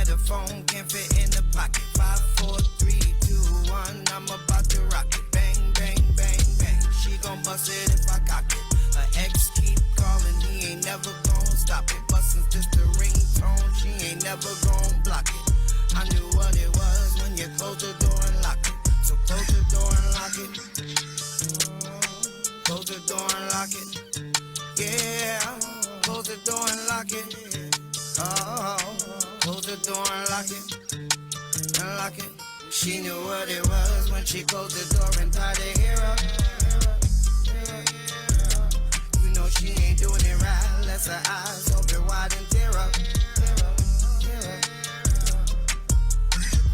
tight, the phone can't fit in the pocket. 5, 4, 3, 2, 1, I'm about to rock it. Bang, bang, bang, bang. She gon' bust it if I cock it. Her ex keep calling, he ain't never gon' stop it. Bustin's just a ringtone, she ain't never gon' block it. I knew what it was when you closed the door and locked it. So close the door and lock it. Close the door and lock it. Yeah, close the door and lock it. Oh, close the door and lock it. And lock it. She knew what it was when she closed the door and tied her hair up. You know she ain't doing it right unless her eyes open wide and tear up.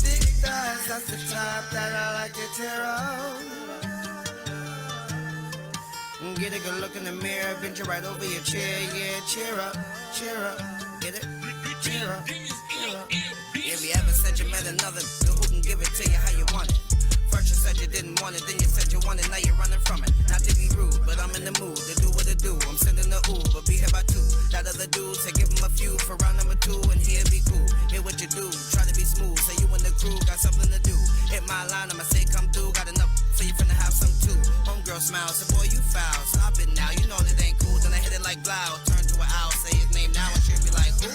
Big thighs, that's the type that I like to tear up. Get a good look in the mirror, bend you right over your chair, yeah, cheer up, get it, cheer up, cheer up. If you ever said you met another, who can give it to you how you want it? First you said you didn't want it, then you said you wanted, now you're running from it. Not to be rude, but I'm in the mood to do what I do. I'm sending the Uber, be here by 2. That other dude said give him a few for round number 2, and he'll be cool. Hear what you do, try to be smooth, say you and the crew got something to do. Hit my line, I'ma say come through, got enough, so you finna have some too. Homegirl smiles, say boy you foul, stop it now, you know that ain't cool. Then I hit it like Blau, turn to an owl, say his name now, and she'll be like who?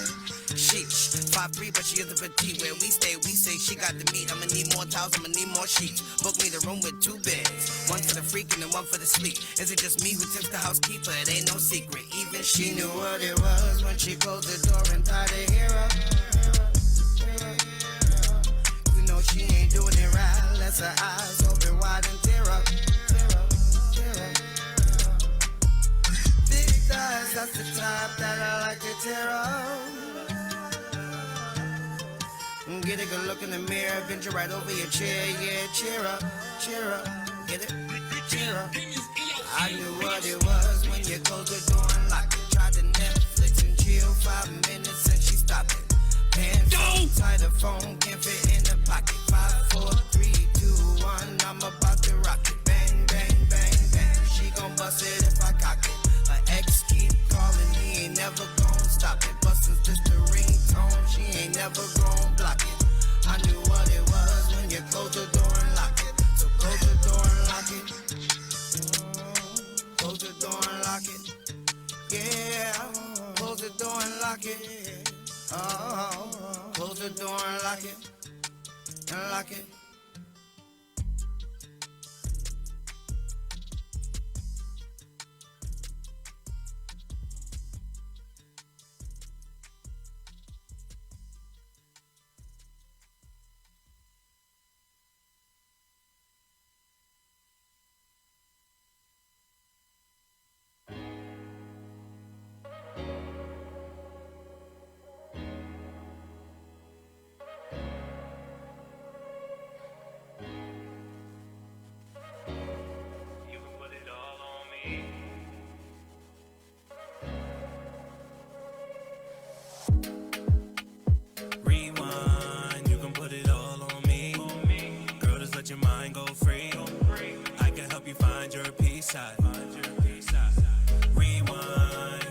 Sheesh, 5'3", but she is a petite. Where we stay, we say she got the meat. I'ma need more towels, I'ma need more sheets. Book me the room with 2 beds, one for the freak and then one for the sleep. Is it just me who tips the housekeeper? It ain't no secret. Even she knew what it was when she closed the door and tied her hair up. You know she ain't doing it right unless her eyes open wide and tear up. Big thighs, that's the type that I like to tear up. Get a good look in the mirror, bend you right over your chair, yeah, cheer up, get it, cheer up. I knew what it was when you closed the door and locked it. Tried to Netflix and chill 5 minutes and she stopped it. Pants so tight, the phone can't fit in the pocket. 5, 4, 3, 2, 1, I'm about to rock it. Bang, bang, bang, bang. She gon' bust it if I cock it. Her ex keep calling, he ain't never gon' stop it. Bustin's just a ringtone, she ain't never gon' block it. I knew what it was when you closed the door and locked it. So close the door and lock it. Close the door and lock it. Yeah, close the door and lock it. Oh, close the door and lock it. And lock it. Rewind,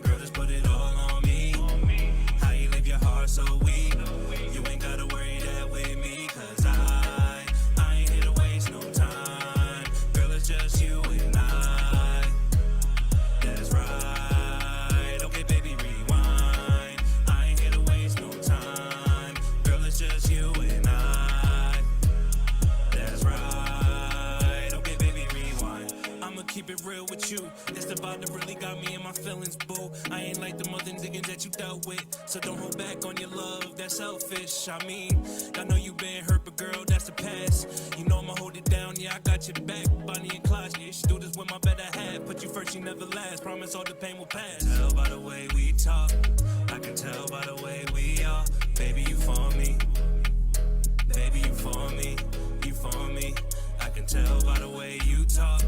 girl, just put it all on me. How you leave your heart so weak? You ain't gotta worry that with me, cause I ain't here to waste no time. Girl, it's just you and I. That's right. Okay, baby, rewind. I ain't here to waste no time. Girl, it's just you and I. That's right. Okay, baby, rewind. I'ma keep it real with you. It's the vibe that really got me in my feelings, boo. I ain't like the other niggas that you dealt with, so don't hold back on your love, that's selfish. I mean, I know you been hurt, but girl, that's the past. You know I'ma hold it down, yeah, I got your back. Bonnie and Clyde, yeah, you should do this with my better half. Put you first, you never last, promise all the pain will pass. Tell by the way we talk, I can tell by the way we are. Baby, you for me. Baby, you for me, you for me. I can tell by the way you talk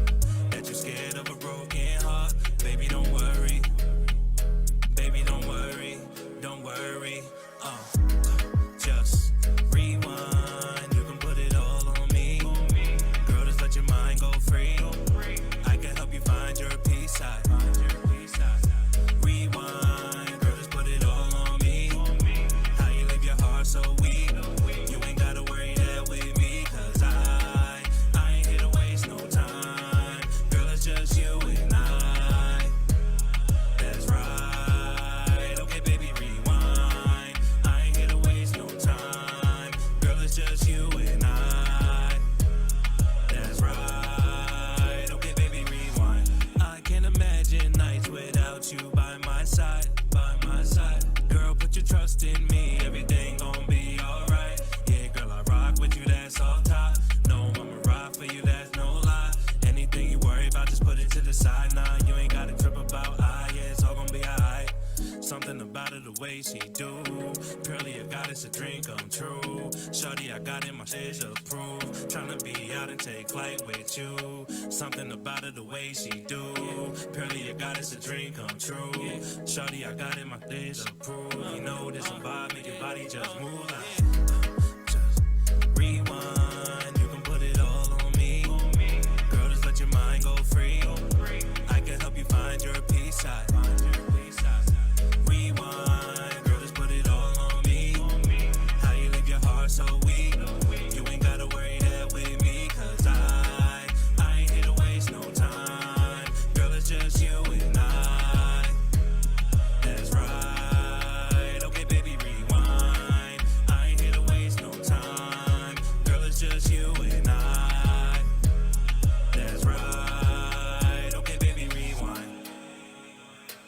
that you're scared of a broken heart. Baby, don't worry. Baby, don't worry. Don't worry. Just rewind. You can put it all on me. Girl, just let your mind go free. I can help you find your peace side. Rewind. Girl, just put it all on me. How you leave your heart so weak? it's a dream come true. Shorty, I got in my stage approved. Tryna be out and take flight with you. Something about her, the way she do. Purely, I got it's a dream come true. Shorty, I got in my stage approved. You know this a vibe, make your body just move like. Just rewind, you can put it all on me. Girl, just let your mind go free. I can help you find your peace side. Rewind, girl, just put it all on me. How you leave your heart so weak? You ain't gotta worry that with me, cause I ain't here to waste no time. Girl, it's just you and I. That's right. Okay, baby, rewind. I ain't here to waste no time. Girl, it's just you and I. That's right. Okay, baby, rewind.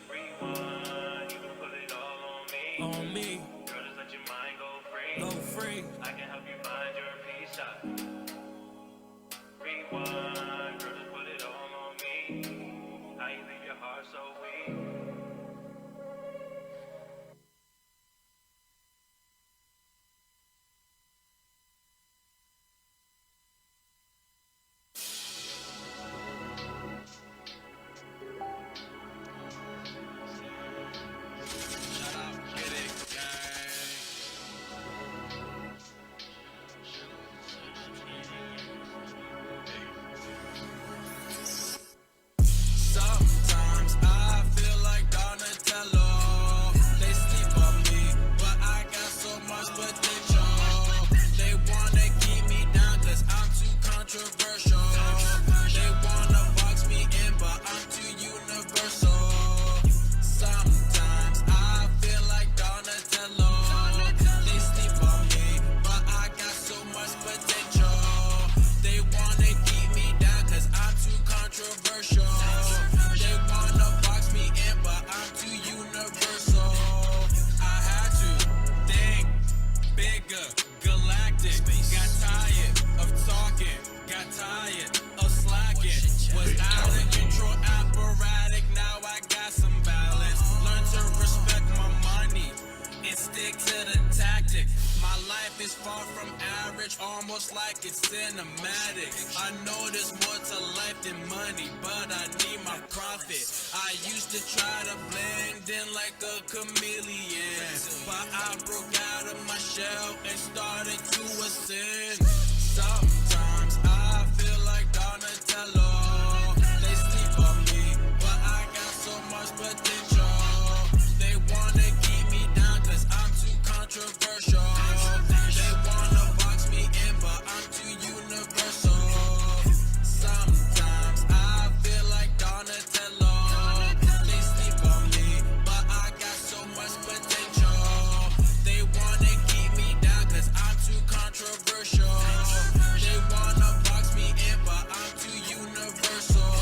Rewind. You can put it all on me. Girl, just let your mind go free. Go free. I can help you find your peace side. Rewind. Girl, just put it all on me. How you leave your heart so weak? Sometimes I feel like Donatello. They sleep on me, but I got so much potential. They wanna keep me down cause I'm too controversial. They wanna box me in, but I'm too universal. Sometimes I feel like Donatello. They sleep on me, but I got so much potential. They wanna keep me down cause I'm too controversial. They wanna box me in, but I'm too universal. I had to think bigger, galactic. Got tired of talking, got tired of slacking. Was out of control, apparatic. Now I got some balance. Learn to respect my money and stick to the tactic. My life is far from average, almost like it's cinematic. I know there's more to life than money, but I need my profit. I used to try to blend in like a chameleon, but I broke out of my shell and started to ascend. Sometimes I feel like Donatello. They sleep on me, but I got so much potential. They wanna keep me down cause I'm too controversial. They wanna box me in, but I'm too universal. Sometimes I feel like Donatello. They sleep on me, but I got so much potential. They wanna keep me down cause I'm too controversial. They wanna box me in, but I'm too universal.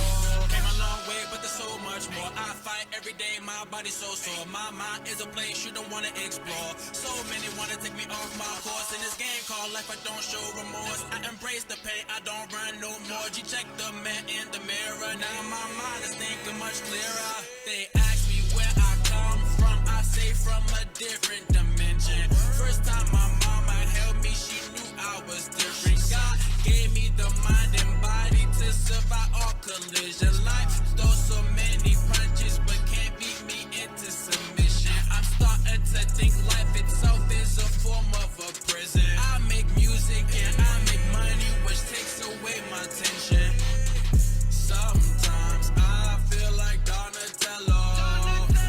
Came a long way, but there's so much more. I fight every day, my body's so sore. My mind is a place you don't wanna explore. So many wanna take me off my course. In this game called life, I don't show remorse. I embrace the pain, I don't run no more. G-check the man in the mirror. Now my mind is thinking much clearer. They ask me where I come from, I say from a different dimension. First time my mama held me, she knew I was different. God gave me the mind and body to survive all collision. Life stole so many punches, but can't beat me into submission. I'm starting to think life itself is a form of a prison. I make music and I make money, which takes away my tension. Sometimes I feel like Donatello.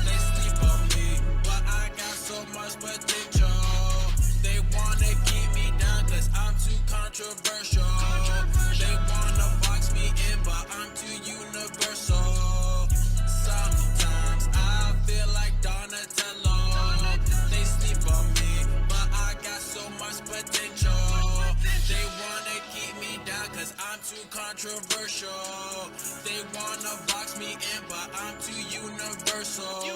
They sleep on me, but I got so much potential. They wanna keep me down cause I'm too controversial. They wanna box me in, but I'm too universal. Sometimes I feel like Donatello. They sleep on me, but I got so much potential. They wanna keep me down cause I'm too controversial. They wanna box me in, but I'm too universal.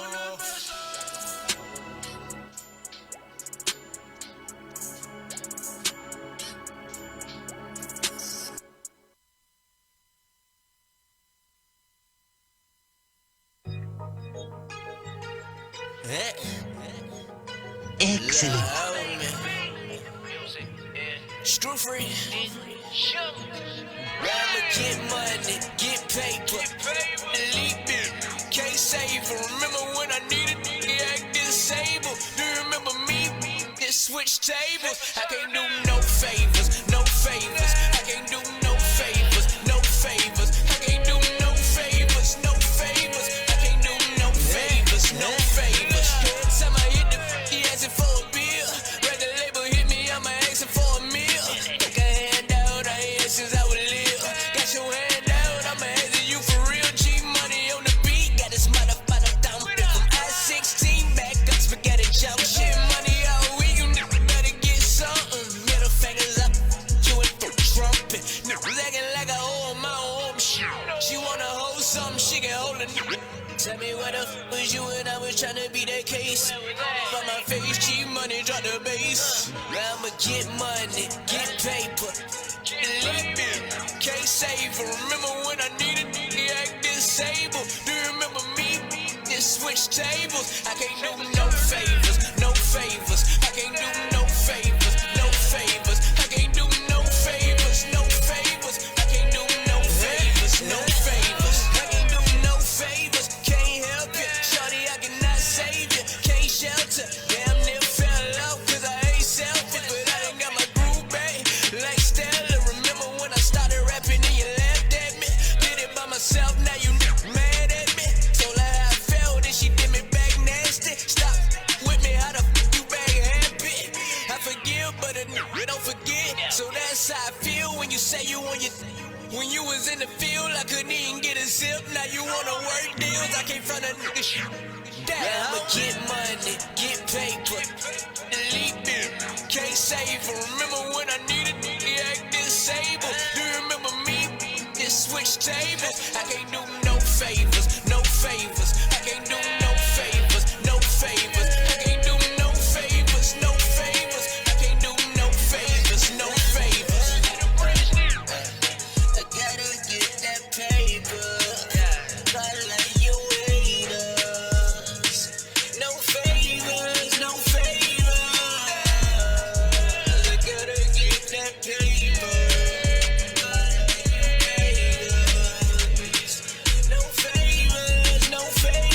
Excellent. Screw free. I'ma get money, get paper, delete it. Can't save her. Remember when I needed to act disabled? Do you remember me? Just switch tables. I can't do no favors, no favors. I can't do no favors, no favors. I can't do no favors, no favors. I can't do no favors, no favors. Every time I hit the he asking for a bill. Record label hit me, I'm asking for a meal. Take a hand out, I ain't since I was little. Got your hand out, I'm asking you for real. G money on the beat, got this motherfucker down from I-16 back up spaghetti jump shit. Money all week, you better get something. Middle fingers up, you ain't for trumpet. Acting like I owe my home shit. She wanna hold something, she can hold it. Tell me what the f was you when I was tryna be that case. But my face, cheap money, drop the bass. I'ma get money, get paper, delete it. Can't save her. Remember when I needed to act disabled? Do you remember me? Just switch tables. I can't do no favors, no favors. I can't do no favors, no favors. I can't do no favors, no favors. I can't do no favors, no favors. I can't do no favors. Can't help you, shawty, I cannot save you. Can't shelter, damn near fell out 'cause I ain't selfish, but I done got my groove back like Stella. Remember when I started rapping and you laughed at me? Did it by myself, now you mad at me. Told her how I felt and she did me back nasty. Stop with me, how the f you back happy? I forgive, but a nigga don't forget. So that's how I feel when you say you on your. When you was in the field, I couldn't even get a zip. Now you wanna work deals, I can't front a nigga shit. I'ma get money, get paper, delete it. Can't save her. Remember when I needed to act disabled? Do you remember me? Just switch tables. I can't do no favors, no favors. I can't do no favors, no favors. I can't do no favors, no favors. I can't do no favors, no favors. I gotta get that paper. Gotta let you haters. No favors, no favors. I gotta get that paper. No favors, no favors.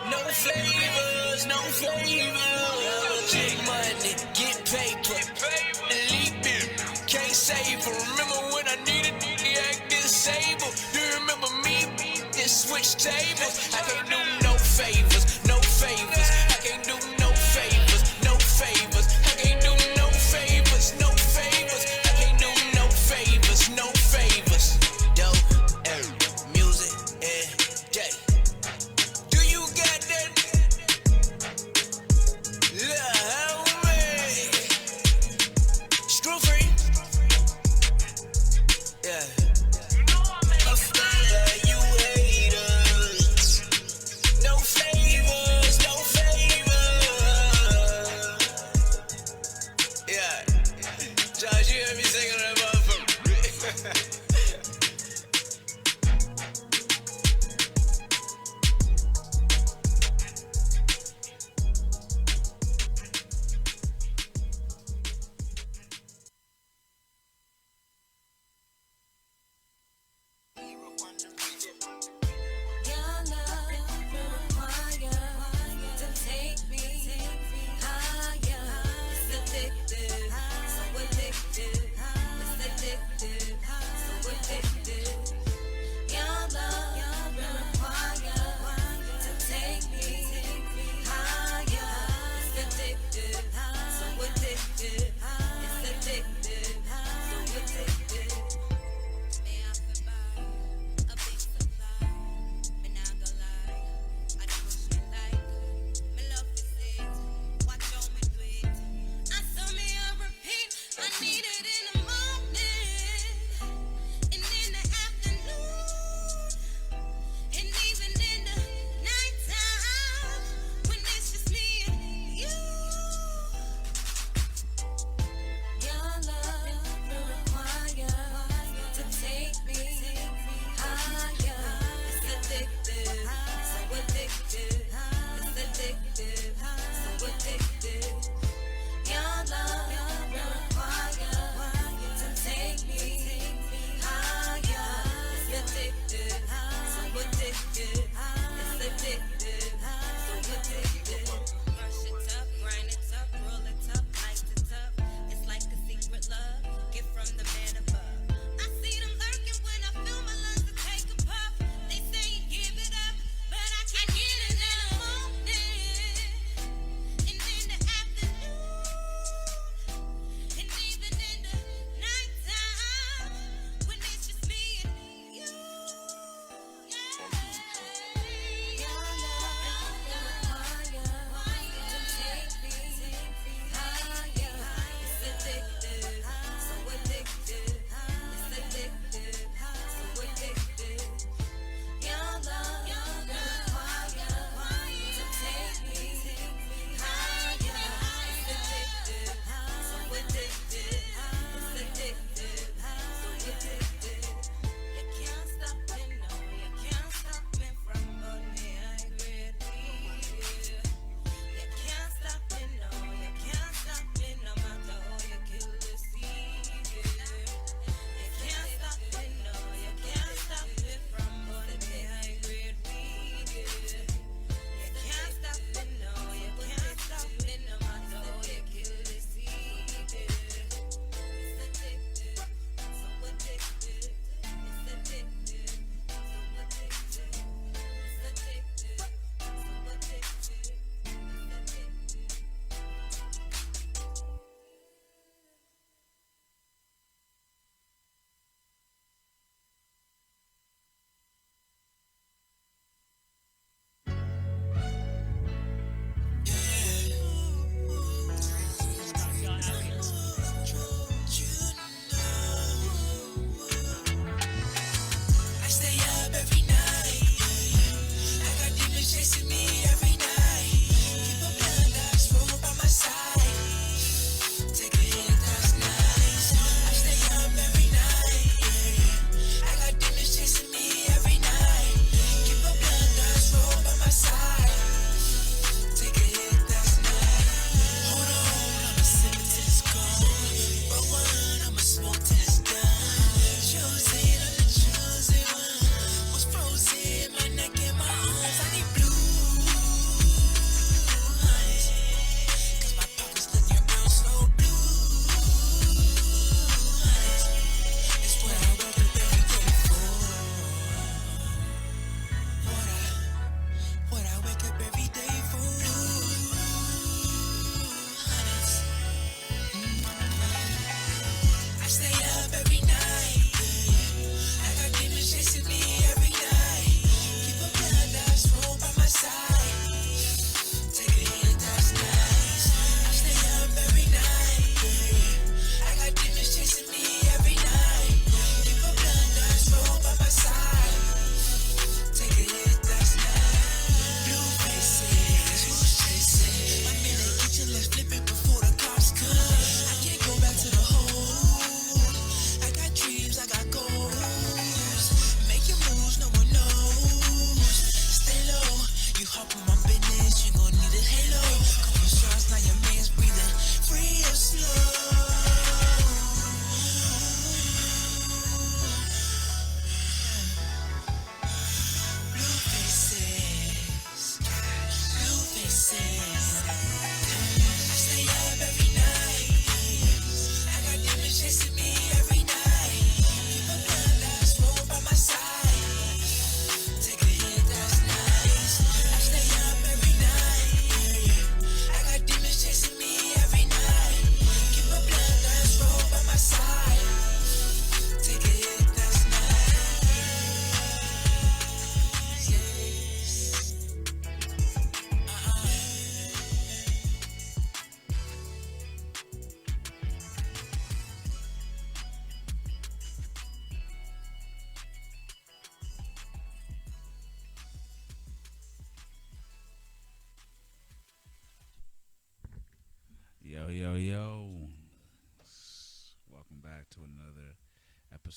No favors, no favors. Get money, get paper, delete it. Can't save her. Remember when I needed to act disabled? Do you remember me? Just switch tables. I can't do no favors, no favors. I can't do no favors, no favors. I can't do no favors, no favors. I can't do no favors, no favors. Dope, music, day. Do you got that? Love me. Screw free. Yeah. You haters. No favors.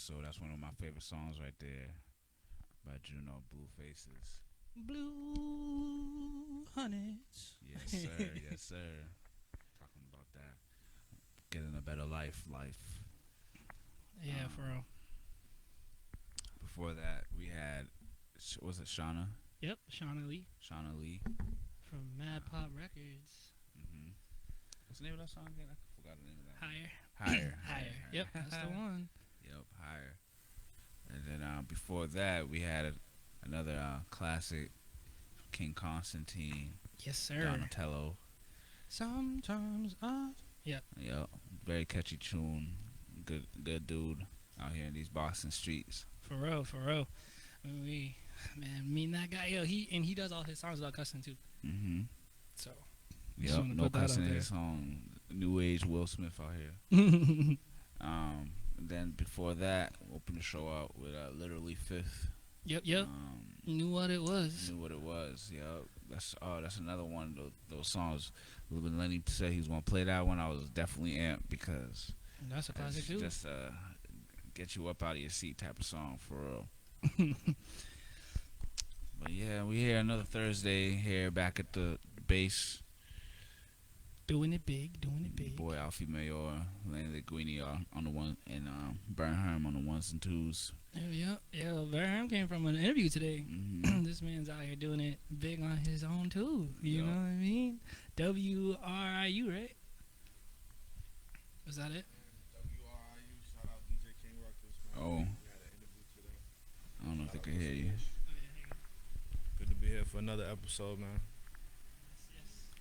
So that's one of my favorite songs right there by Juno, Blue Faces. Blue Hornets. Yes, sir. Yes, sir. Talking about that. Getting a better life. Yeah, for real. Before that, we had, was it Seah-Nah? Yep, Shanalee Shanalee. from Mad Pop Records. What's the name of that song again? I forgot the name of that. Higher. Higher. Yep, that's the one. Yep, Higher. And then before that, we had another classic, King Constantine. Yes, sir. Donatello. Sometimes Yep. Yep, very catchy tune. Good dude out here in these Boston streets. For real. Me and that guy, he does all his songs without cussing too. So. Yep, no cussing in his song. New age Will Smith out here. Then before that, opened the show out with Literally Fifth. Yep. Knew what it was. Yep. That's another one of those songs. When Lenny said he was gonna play that one, I was definitely amped because that's a classic too. Just get you up out of your seat type of song for real. But yeah, we here another Thursday here back at the base. Doing it big. Boy, Alphie Meior, Lenny Guini on the one, and Herm on the ones and twos. Yeah. Herm came from an interview today. This man's out here doing it big on his own too. You know what I mean? WRIU, right? Was that it? WRIU, shout out DJ King Records. Oh. We had an interview today. I don't know if they can hear you. Good to be here for another episode, man.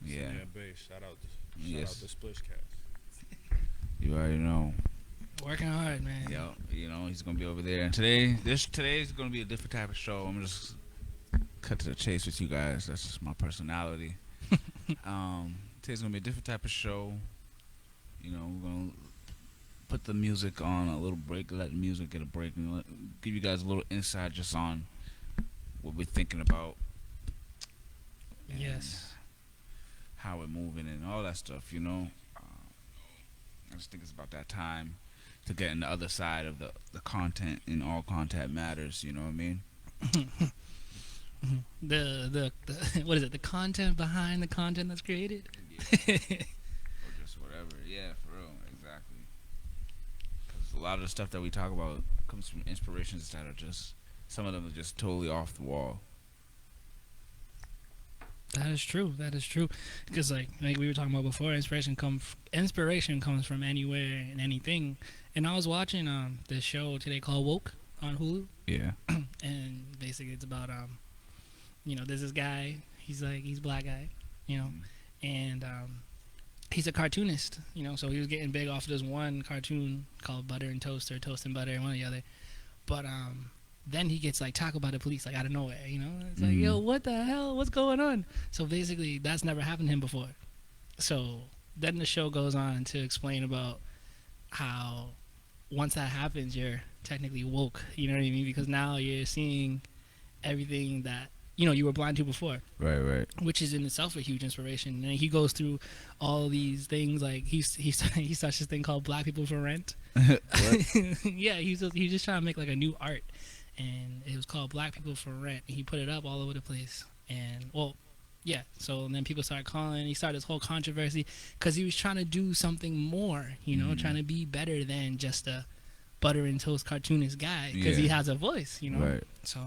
Yeah. Shout out to Splishouts. You already know. Working hard, man. Yep. You know, he's gonna be over there. And today's gonna be a different type of show. I'm just cut to the chase with you guys. That's just my personality. Today's gonna be a different type of show. You know, we're gonna put the music on a little break, let the music get a break, and give you guys a little insight just on what we're thinking about. Yes. How we're moving and all that stuff, you know. I just think it's about that time to get in the other side of the content, and all content matters, you know what I mean? The what is it? The content behind the content that's created? Yeah. Or just whatever. Yeah, for real, exactly. Because a lot of the stuff that we talk about comes from inspirations that are just, some of them are just totally off the wall. That is true. Because like we were talking about before, inspiration comes from anywhere and anything. And I was watching this show today called Woke on Hulu. Yeah. And basically it's about there's this guy. He's a black guy, and he's a cartoonist. So he was getting big off of this one cartoon called Butter and Toast, or Toast and Butter, one or the other. But then he gets like tackled by the police, like out of nowhere, It's like, yo, what the hell? What's going on? So basically, that's never happened to him before. So then the show goes on to explain about how once that happens, you're technically woke. You know what I mean? Because now you're seeing everything that you were blind to before. Right. Which is in itself a huge inspiration. And he goes through all these things, like he starts this thing called Black People for Rent. Yeah, he's just trying to make like a new art. And it was called Black People for Rent. And he put it up all over the place. And, so and then people started calling. He started this whole controversy because he was trying to do something more, trying to be better than just a butter and toast cartoonist guy, because he has a voice, Right. So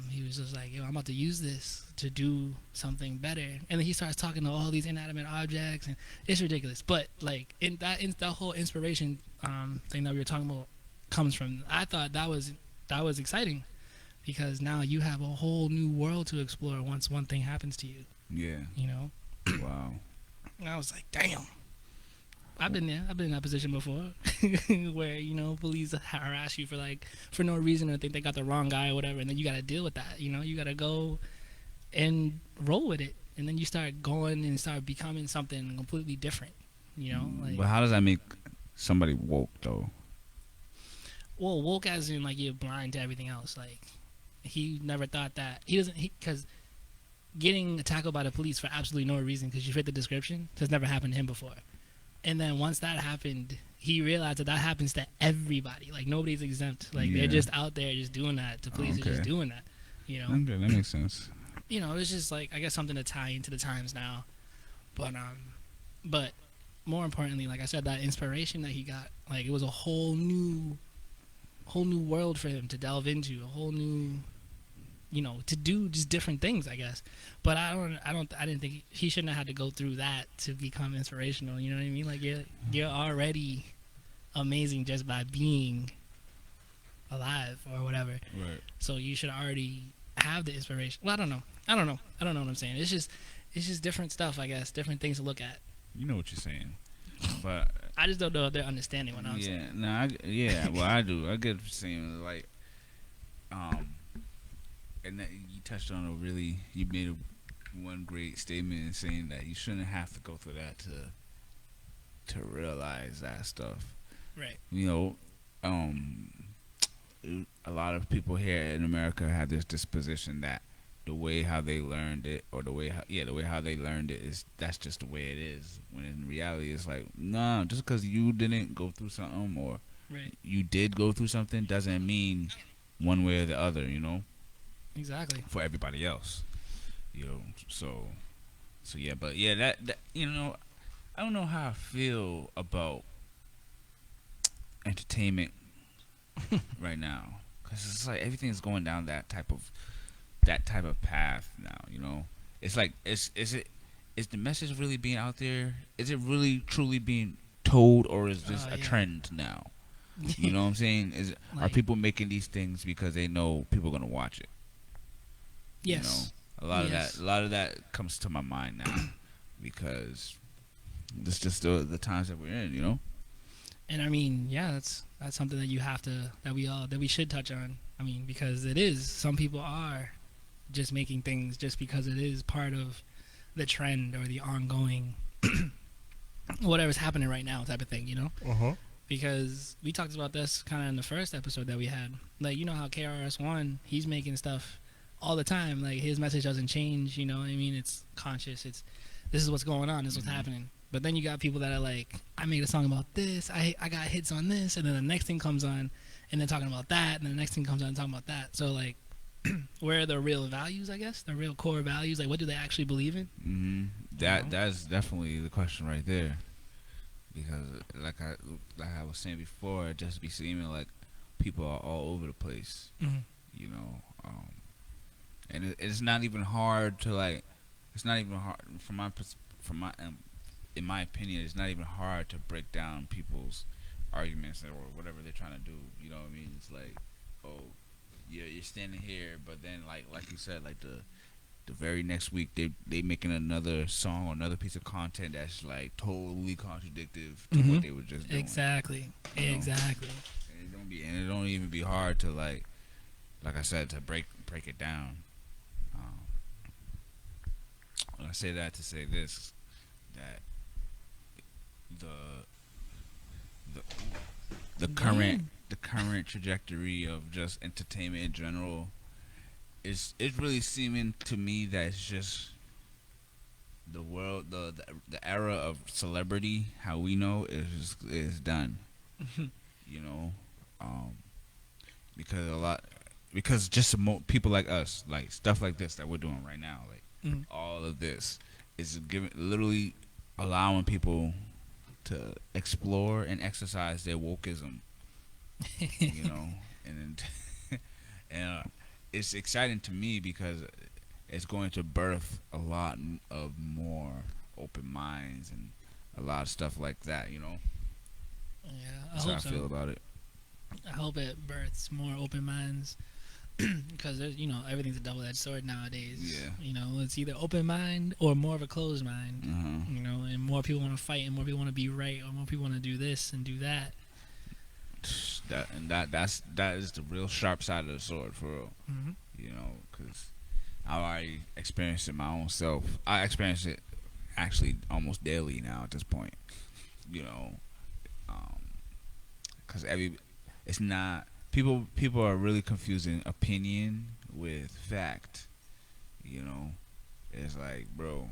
he was just like, yo, I'm about to use this to do something better. And then he starts talking to all these inanimate objects, and it's ridiculous. But, like, in that whole inspiration thing that we were talking about comes from, I thought that was exciting, because now you have a whole new world to explore once one thing happens to you. Yeah. Wow. And I was like, damn. I've been there. I've been in that position before, where police harass you for no reason, or think they got the wrong guy or whatever, and then you got to deal with that. You got to go and roll with it, and then you start going and start becoming something completely different. But how does that make somebody woke though? Well, woke as in like you're blind to everything else. Like he never thought that because getting tackled by the police for absolutely no reason because you fit the description has never happened to him before. And then once that happened, he realized that happens to everybody. Like nobody's exempt. Like they're just out there just doing that. The police are just doing that. You know. Okay, that makes sense. You know, it's just like I guess something to tie into the times now. But more importantly, like I said, that inspiration that he got, like it was a whole new world for him to delve into, a whole new, you know, to do just different things, I guess. But I didn't think he shouldn't have had to go through that to become inspirational. You know what I mean? Like you're already amazing just by being alive or whatever. Right. So you should already have the inspiration. Well, I don't know what I'm saying. It's just different stuff, I guess. Different things to look at. You know what you're saying, but I just don't know if they're understanding what I'm saying. Well, I do. I get what you're saying. Like, and that you touched on you made one great statement in saying that you shouldn't have to go through that to realize that stuff. Right. You know, a lot of people here in America have this disposition that the way how they learned it, or the way how they learned it is that's just the way it is. When in reality, it's like, no, just because you didn't go through something or you did go through something doesn't mean one way or the other. You know. Exactly. For everybody else, you know. So yeah, but yeah, that you know, I don't know how I feel about entertainment right now, because it's like everything's going down that type of path now. You know, it's like is the message really being out there? Is it really truly being told, or is this a trend now? You know what I'm saying? Are people making these things because they know people are gonna watch it? Yes. You know, a lot of that comes to my mind now because it's just the times that we're in, you know. And I mean, yeah, that's something that you have to that we should touch on. I mean, because it is, some people are just making things just because it is part of the trend or the ongoing whatever's happening right now type of thing, you know. Because we talked about this kind of in the first episode that we had. Like, you know how KRS-One, he's making stuff all the time. Like, his message doesn't change, you know what I mean? It's conscious. This is what's going on. This is what's happening. But then you got people that are like, I made a song about this. I got hits on this. And then the next thing comes on and they're talking about that. And then the next thing comes on and talking about that. So, like, where are the real values, I guess? The real core values? Like, what do they actually believe in? Mm-hmm. That's definitely the question right there. Because, like I was saying before, it just be seeming like people are all over the place. Mm-hmm. You know, and it's not even hard to, like, it's not even hard in my opinion, it's not even hard to break down people's arguments or whatever they're trying to do. You know what I mean? It's like, oh, yeah, you're standing here, but then like you said, like the very next week they making another song or another piece of content that's like totally contradictory to what they were just doing. Exactly. You know? Exactly. And it don't even be hard to like I said, to break it down. I say that to say this, that the current trajectory of just entertainment in general it's really seeming to me that it's just the world, the era of celebrity, how we know, is done. You know, because just people like us, like stuff like this that we're doing right now, like all of this is literally allowing people to explore and exercise their wokeism. You know, and it's exciting to me because it's going to birth a lot of more open minds and a lot of stuff like that, you know. Yeah, That's how I feel about it. I hope it births more open minds because you know, everything's a double-edged sword nowadays. Yeah. You know, it's either open mind or more of a closed mind. You know, and more people want to fight and more people want to be right, or more people want to do this and do that. That is the real sharp side of the sword, for real. You know, because I already experienced it my own self. I experience it actually almost daily now at this point. You know, because it's not people are really confusing opinion with fact. You know, it's like, bro,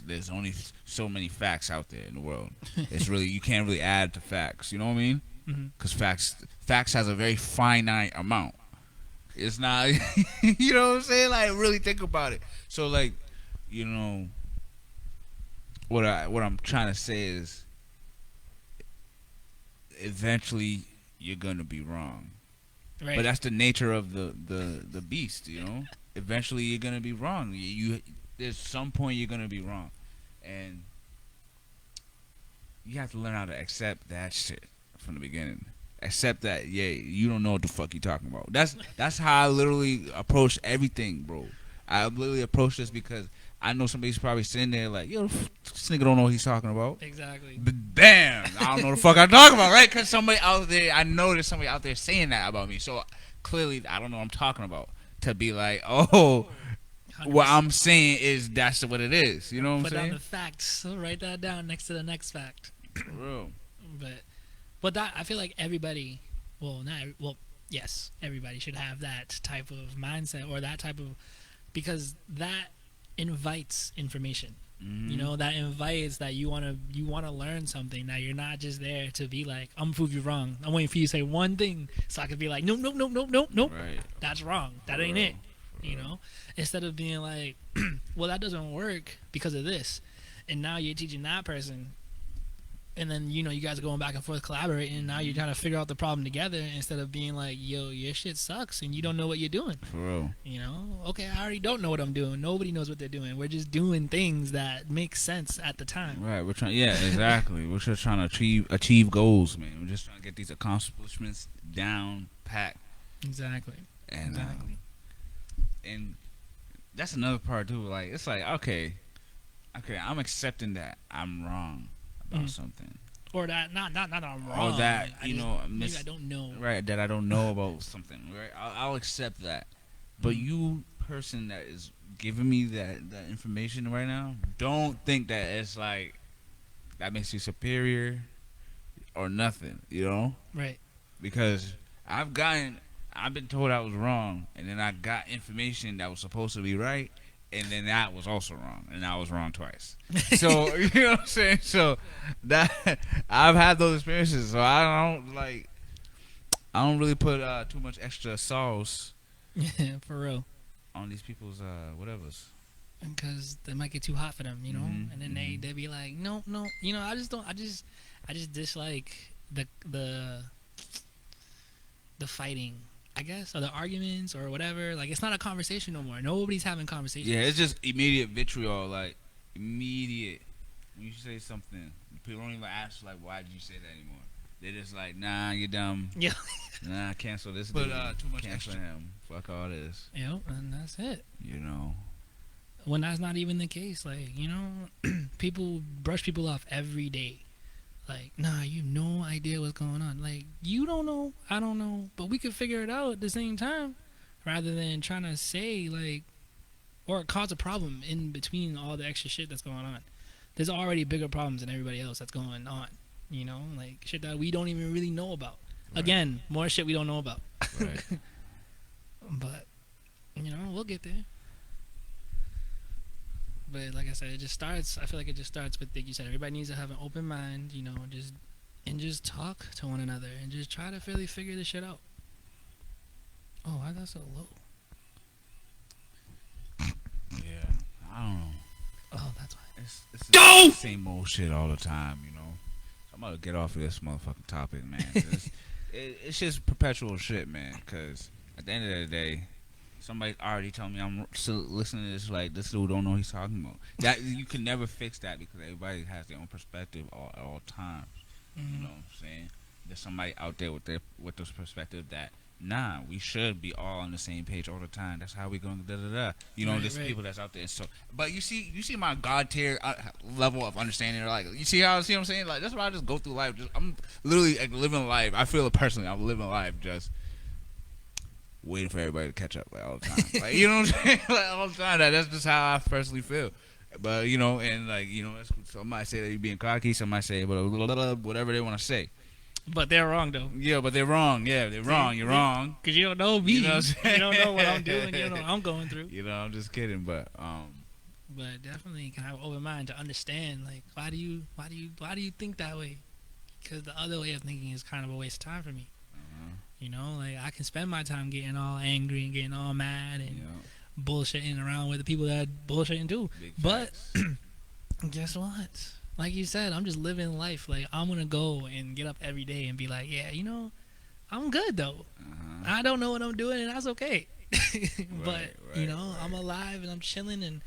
There's only so many facts out there in the world. It's really, you can't really add to facts. You know what I mean? Because facts has a very finite amount. It's not, you know what I'm saying? Like, really think about it. So, like, you know, what I'm trying to say is, eventually you're gonna be wrong. Right. But that's the nature of the beast, you know. Eventually you're gonna be wrong. There's some point you're gonna be wrong, and you have to learn how to accept that shit from the beginning. Accept that, yeah, you don't know what the fuck you talking about. That's how I literally approach everything, bro. I literally approach this because I know somebody's probably sitting there like, yo, this nigga don't know what he's talking about. Exactly. But bam, I don't know what the fuck I'm talking about, right? Because somebody out there, I know there's somebody out there saying that about me. So clearly, I don't know what I'm talking about. To be like, oh, what I'm saying is that's what it is. You know what I'm saying? Put down the facts. So write that down next to the next fact. For real. But that, I feel like everybody, yes, everybody should have that type of mindset or that type of, because that invites information. You know, that invites that you wanna learn something, that you're not just there to be like, I'm gonna prove you wrong. I'm waiting for you to say one thing so I could be like, nope. Right. That's wrong. That ain't it. You know? Instead of being like, well, that doesn't work because of this. And now you're teaching that person, and then, you know, you guys are going back and forth collaborating, and now you're trying to figure out the problem together instead of being like, yo, your shit sucks and you don't know what you're doing. For real. You know? Okay, I already don't know what I'm doing. Nobody knows what they're doing. We're just doing things that make sense at the time. Right. We're trying. Yeah, exactly. We're just trying to achieve goals, man. We're just trying to get these accomplishments down packed. Exactly. And and that's another part too. Like, it's like, okay, I'm accepting that I'm wrong about something, or that not I'm wrong, or that maybe I don't know, right? That I don't know about something, right? I'll accept that. But you, person that is giving me that information right now, don't think that it's like that makes you superior or nothing, you know? Right. Because I've been told I was wrong, and then I got information that was supposed to be right, and then that was also wrong, and I was wrong twice. So, you know what I'm saying? So, that I've had those experiences, so I don't really put too much extra sauce for real on these people's whatevers. Because they might get too hot for them, you know? And then they be like, no, you know, I just dislike the fighting, I guess, or the arguments or whatever. Like, it's not a conversation no more. Nobody's having conversations. Yeah, it's just immediate vitriol, like immediate. When you say something, people don't even ask like, why did you say that anymore? They're just like, nah, you're dumb. Yeah. Nah, cancel this. But dude. too much cancel extra. him. Fuck all this. Yep, and that's it. You know. When that's not even the case, like, you know, people brush people off every day. Like, nah, you have no idea what's going on. Like, you don't know, I don't know, but we could figure it out at the same time, rather than trying to say, like, or cause a problem in between all the extra shit that's going on. There's already bigger problems than everybody else that's going on, you know? Like, shit that we don't even really know about. Right. Again, more shit we don't know about. Right. But, you know, we'll get there. But like I said, I feel like it just starts with, like you said, everybody needs to have an open mind, you know, just talk to one another and just try to really figure this shit out. Oh, why is that so low? Yeah, I don't know. Oh, that's why. It's the same old shit all the time, you know. I'm about to get off of this motherfucking topic, man. It's just perpetual shit, man. Because at the end of the day, somebody already told me I'm still listening to this like this dude don't know what he's talking about. That you can never fix that because everybody has their own perspective at all times. You know what I'm saying? There's somebody out there with this perspective that nah, we should be all on the same page all the time. That's how we going da da da. You know, there's people that's out there. So, but you see my God tier level of understanding. Like, you see what I'm saying? Like, that's why I just go through life. I'm literally like, living life. I feel it personally. I'm living life just waiting for everybody to catch up like, all the time. Like, you know what I'm saying? Like, all the time. That's just how I personally feel. But, you know, and like, you know, somebody say that you're being cocky. Somebody say whatever they want to say. But they're wrong, though. Yeah, but they're wrong. Yeah, they're wrong. You're wrong. Because you don't know me. You know what I'm saying? You don't know what I'm doing. You don't know what I'm going through. You know, I'm just kidding. But but definitely can have an open mind to understand, like, why do you think that way? Because the other way of thinking is kind of a waste of time for me. You know, like, I can spend my time getting all angry and getting all mad and bullshitting around with the people that bullshitting too. But guess what? Like you said, I'm just living life. Like, I'm gonna go and get up every day and be like, yeah, you know, I'm good though. I don't know what I'm doing, and that's okay. But you know, I'm alive and I'm chilling and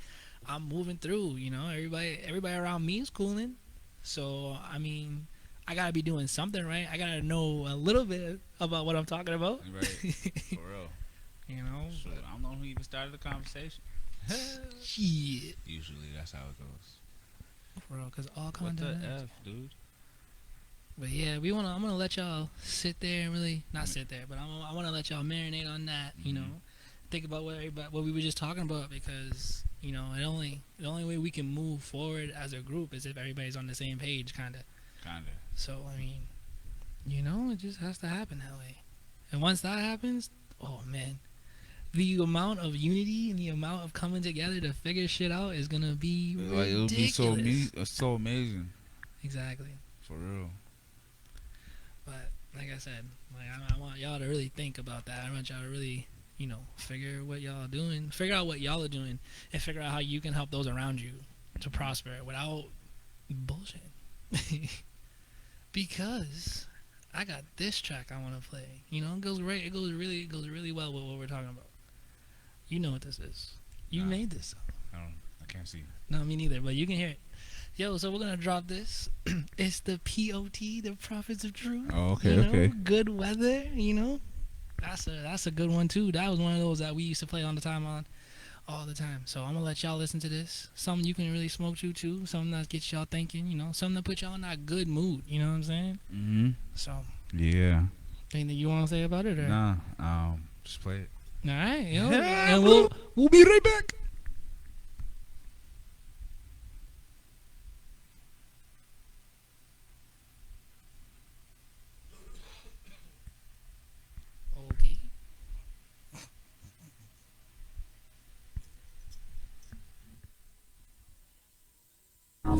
I'm moving through. You know, everybody around me is cooling. So I mean, I gotta be doing something right. I gotta know a little bit about what I'm talking about. Right, for real. You know, so I don't know who even started the conversation. Shit. Usually that's how it goes. For real, cause all What content. the F, dude? But yeah, I'm gonna let y'all sit there and really not sit there, but I wanna let y'all marinate on that. You know, think about what we were just talking about, because you know, the only way we can move forward as a group is if everybody's on the same page, kinda. So I mean, you know, it just has to happen that way. And once that happens, oh man, the amount of unity and the amount of coming together to figure shit out is gonna be ridiculous. It'll be so amazing. Exactly. For real. But like I said, like I want y'all to really think about that. I want y'all to really, you know, figure out what y'all are doing, and figure out how you can help those around you to prosper without bullshit. Because I got this track I want to play. You know, it goes really well with what we're talking about. You know what this is. You made this song. I can't see. No, me neither, but you can hear it. Yo, so we're gonna drop this. It's the POT, the Prophets of Truth. Oh, okay, you know? okay. Good Weather, you know. That's a good one too. That was one of those that we used to play all the time. So I'm gonna let y'all listen to this. Something you can really smoke to too. Something that gets y'all thinking, you know. Something that put y'all in that good mood. You know what I'm saying? So. Yeah. Anything you want to say about it? Or? Nah. Just play it. All right, yo. And we'll be right back. Okay.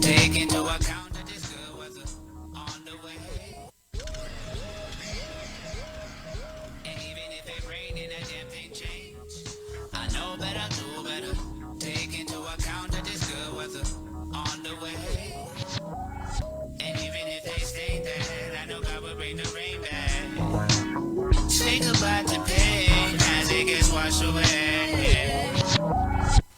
Take into account that this good weather on the way. And even if it rain and that damn thing change, I know better, do better. Take into account that this good weather on the way. And even if they stay there, I know God will bring the rain back. Say goodbye to pain as it gets washed away.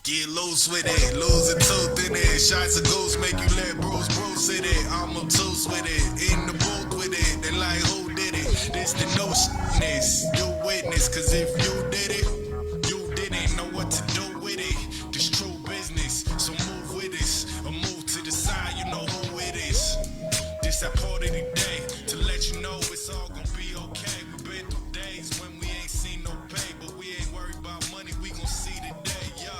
Get loose with it, lose a tooth in it. Shots of ghosts make you let bros sit it. I'm obtuse with it, in the booth with it. They like, who did it? This the no shitness. You witness, cause if you did it, you didn't know what to do with it. This true business, so move with us. Or move to the side, you know who it is. This that part of the day, to let you know it's all gonna be okay. We been through days when we ain't seen no pay, but we ain't worried about money, we gon' see the day, yo.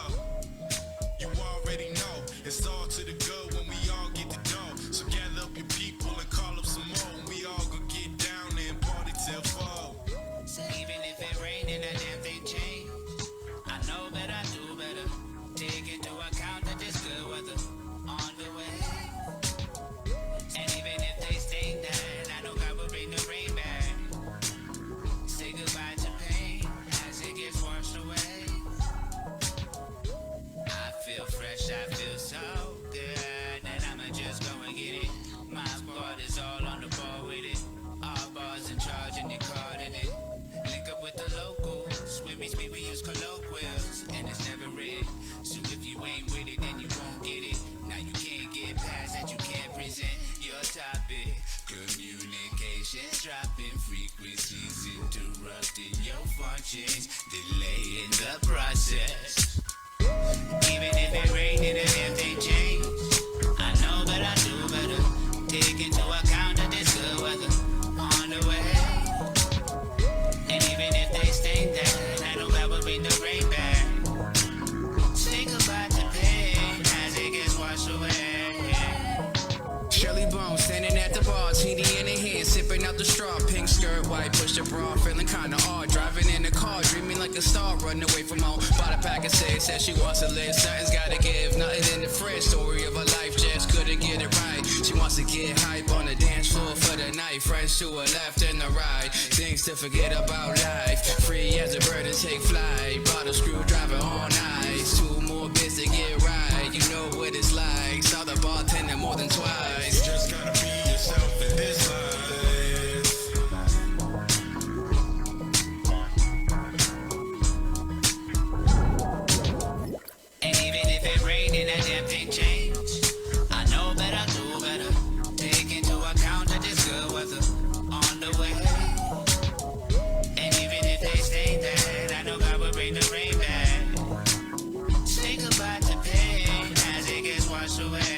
You already know, it's all to the good when we all get the dough. So gather up your people and call up some more, and we all gonna get down and party till fall. So even if it rain and that damn thing change, I know better, do better. Take into account that this good weather on the way. And even if they stay there, I know God will bring the rain back. Say goodbye to pain as it gets washed away. I feel fresh, I feel so good, and I'ma just go and get it. My squad is all on the ball with it. All bars in charge and they caught in it. Link up with the locals. When we speak, we use colloquials, and it's never red. So if you ain't with it, then you won't get it. Now you can't get past that, you can't present your topic. Communications dropping, frequencies interrupting your functions, delaying the process. Even if it rain and the damn thing change, I know that I do better. Take into account that this good weather on the way. And even if they stay there, I know God will bring the rain back. Say goodbye to pain as it gets washed away. Shelly Bone standing at the bar, TD in the hand, sipping out the straw. Pink skirt, white push-up bra, feeling kinda odd. Driving in the car, dreaming like a star running away from home. Bought a pack of cigs, said she wants to live. Something's gotta give, nothing in the fridge. Story of her life, just couldn't get it right. She wants to get hype on the dance floor for the night. Friends to her left and the right. Things to forget about life. Free as a bird and take flight. Bought a screwdriver on ice. 2 more bits to get right. You know what it's like. Saw the bartender more than twice. You just gotta be yourself in this life. And even if it rained and that damn thing changed, I know better, do better. Take into account that it's good weather on the way. And even if they stay there, I know God will bring the rain back. Say goodbye to pain as it gets washed away.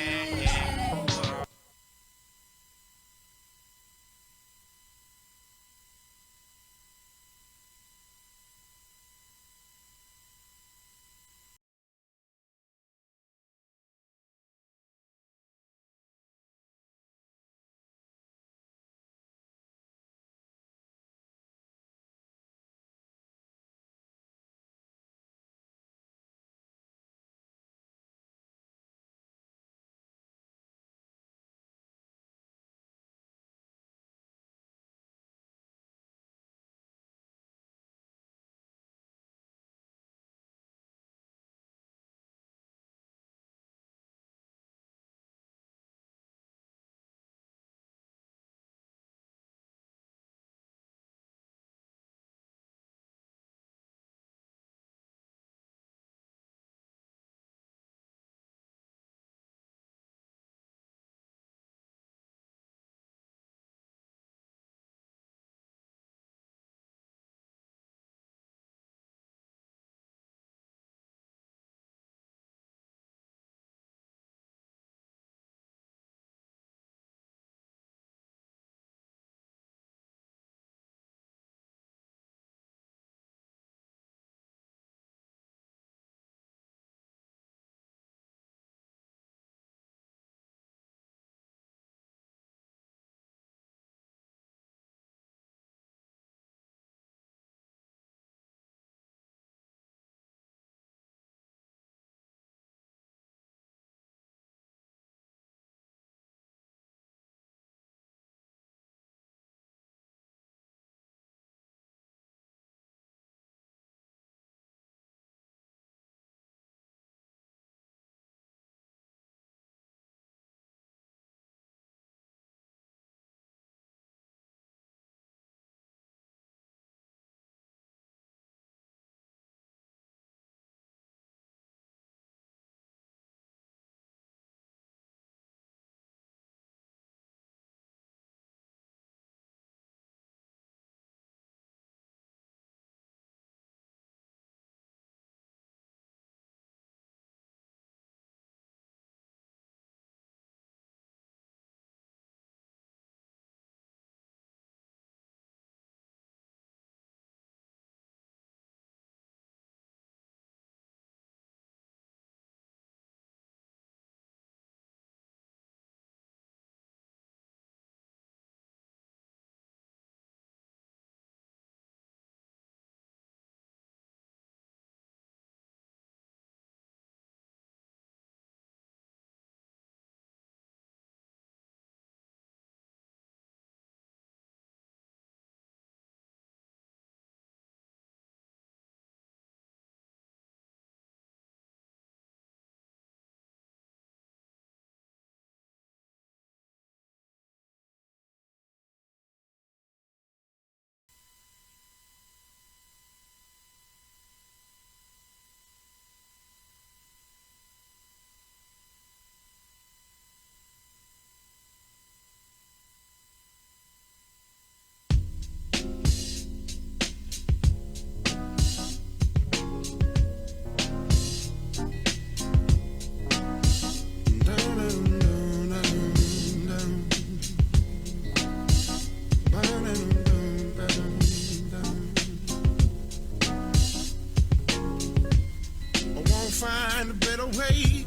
find a better way.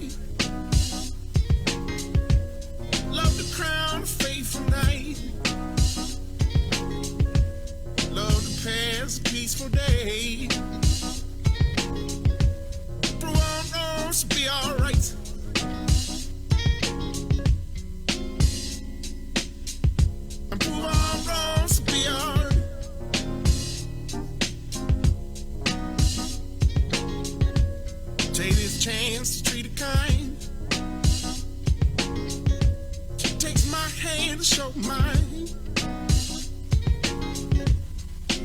Love the crown, faithful night. Love the past, peaceful day. to be alright. And prove our wrongs to be alright. Take this chance to treat her kind. She takes my hand to show mine.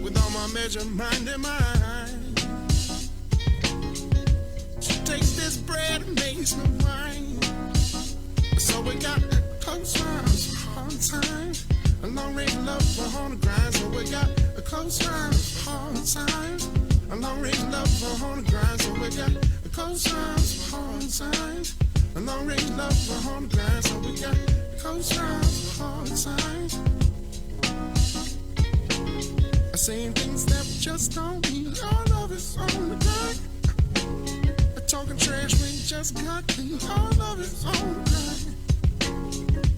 With all my measure, mind and mind. She takes this bread and makes me wine. So we got a close times, hard times. A long range love for on the grind. So we got a close times, hard times. A long range love for on the grind. So we got a close times, hard times. A long range love for on the grind. So we got a close times, hard times. I saying things that just don't mean our love is on the grind. A talking trash when you just got clean. Our love is on the grind.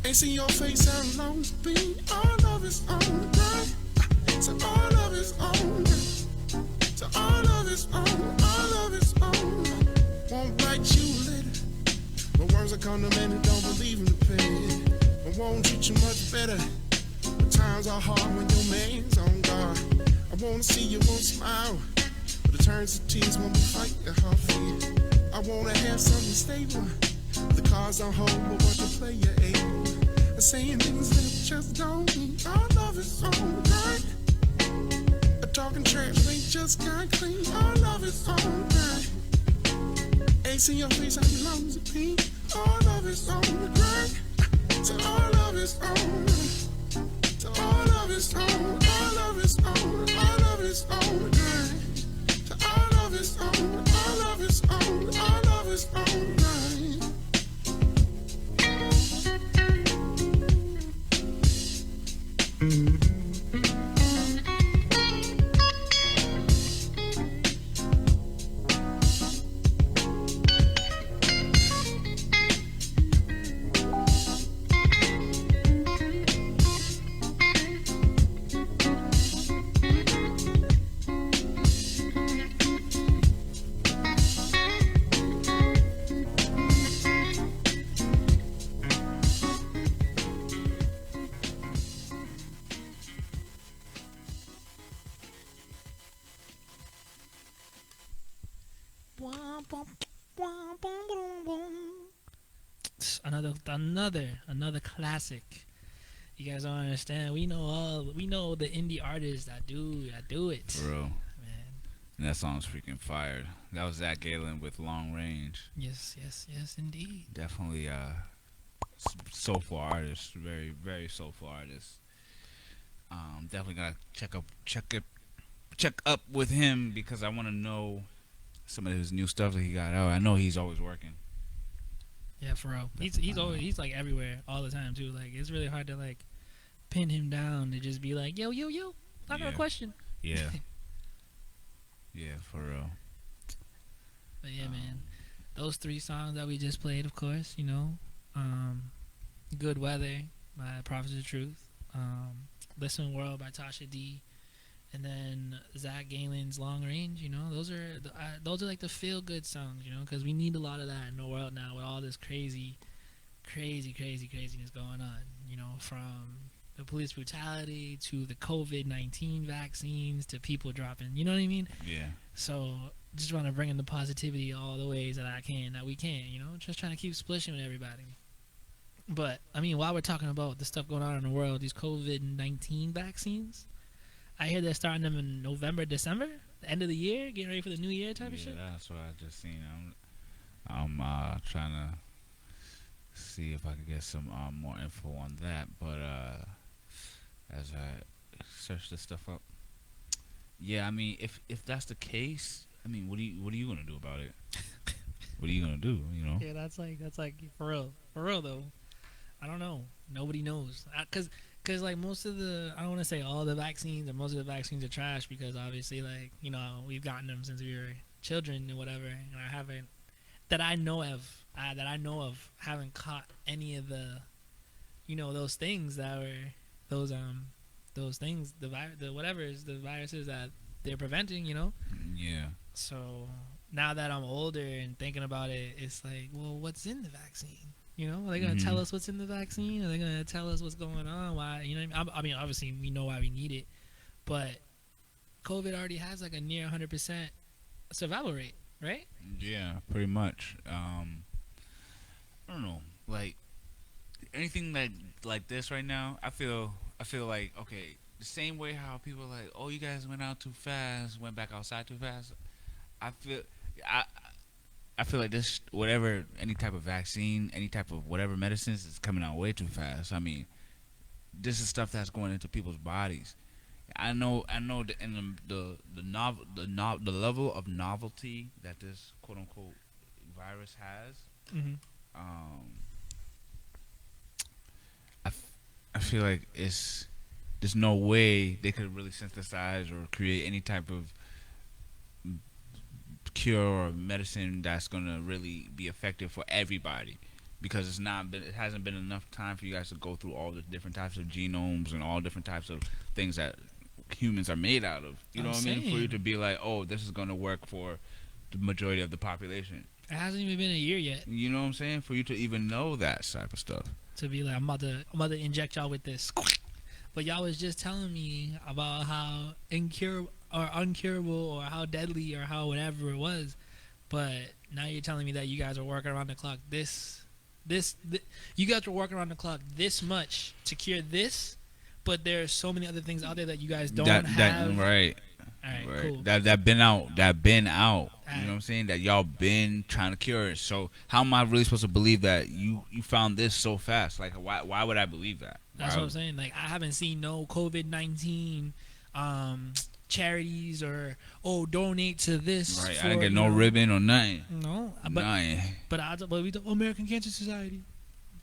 Ain't seen your face how long it's been. Our love is on the grind. So our love is on the grind. So our love is on. Our love is on. Won't bite you later. But worms that come to men who don't believe in the pain. But won't treat you much better. The times are hard when your man's on guard. I wanna see you won't smile, but it turns to tears when we fight the hard feet. I wanna have something stable. The cards on hold, but what to play you're able. I'm saying things that just don't mean our love is on the grind. A talking trash ain't just got clean. Our love is on the grind. Ain't seen your face how long as it been. Our love is on the grind. So our love is on. So our love is on. Our love is on. Our love is on the grind. So our love is on. Our love is on. Our love is on the grind. Another classic. You guys don't understand. We know the indie artists that do it. For real. Man. And that song's freaking fire. That was Zach Galen with Long Range. Yes, indeed. Definitely soulful artist. Very, very soulful artist. Definitely gotta check up with him because I want to know some of his new stuff that he got out. I know he's always working. Yeah, for real. He's like everywhere all the time too. Like it's really hard to like pin him down to just be like, yo. I got a question. Yeah. Yeah, for real. But yeah, man, those 3 songs that we just played, of course, you know, Good Weather by Prophets of Truth, Listen World by Tasha D, and then Zach Galen's Long Range. You know, those are like the feel good songs, you know, because we need a lot of that in the world now with all this craziness going on, you know, from the police brutality to the COVID-19 vaccines to people dropping, you know what I mean? Yeah. So just want to bring in the positivity all the ways that we can, you know, just trying to keep splishing with everybody. But I mean, while we're talking about the stuff going on in the world, these COVID-19 vaccines, I hear they're starting them in November, December, the end of the year, getting ready for the new year type of shit. Yeah, that's what I just seen. I'm trying to see if I can get some more info on that. But as I search this stuff up, yeah, I mean, if that's the case, I mean, what are you gonna do about it? What are you gonna do? You know? Yeah, that's like for real though. I don't know. Nobody knows. Cause like most of the, I don't want to say all the vaccines, or most of the vaccines are trash because obviously, like, you know, we've gotten them since we were children and whatever, and I haven't, that I know of, haven't caught any of the, you know, those things that were those things, the viruses that they're preventing, you know. Yeah. So now that I'm older and thinking about it, it's like, well, what's in the vaccine? You know, are they gonna tell us what's in the vaccine? Are they gonna tell us what's going on? Why? You know what I mean? I mean, obviously we know why we need it, but COVID already has like a near 100% survival rate, right? Yeah, pretty much. I don't know, like anything like this right now. I feel like, okay, the same way how people are like, oh, you guys went out too fast, went back outside too fast. I feel like this, whatever, any type of vaccine, any type of whatever medicines is coming out way too fast. I mean, this is stuff that's going into people's bodies. I know that in the level of novelty that this quote unquote virus has. I feel like there's no way they could really synthesize or create any type of cure or medicine that's gonna really be effective for everybody, because it hasn't been enough time for you guys to go through all the different types of genomes and all different types of things that humans are made out of. You know what I mean? For you to be like, oh, this is gonna work for the majority of the population. It hasn't even been a year yet. You know what I'm saying? For you to even know that type of stuff. To be like, I'm about to inject y'all with this. But y'all was just telling me about how incurable or uncurable or how deadly or how whatever it was. But now you're telling me that you guys are working around the clock you guys were working around the clock this much to cure this, but there's so many other things out there that you guys don't have. Right. All right, right. cool. That been out. You know what I'm saying? That y'all been trying to cure it. So how am I really supposed to believe that you found this so fast? Like, why would I believe that? That's what I'm saying. Like, I haven't seen no COVID-19 charities or donate to this. Right. I didn't get no ribbon or nothing. No. Nothing. But we the American Cancer Society.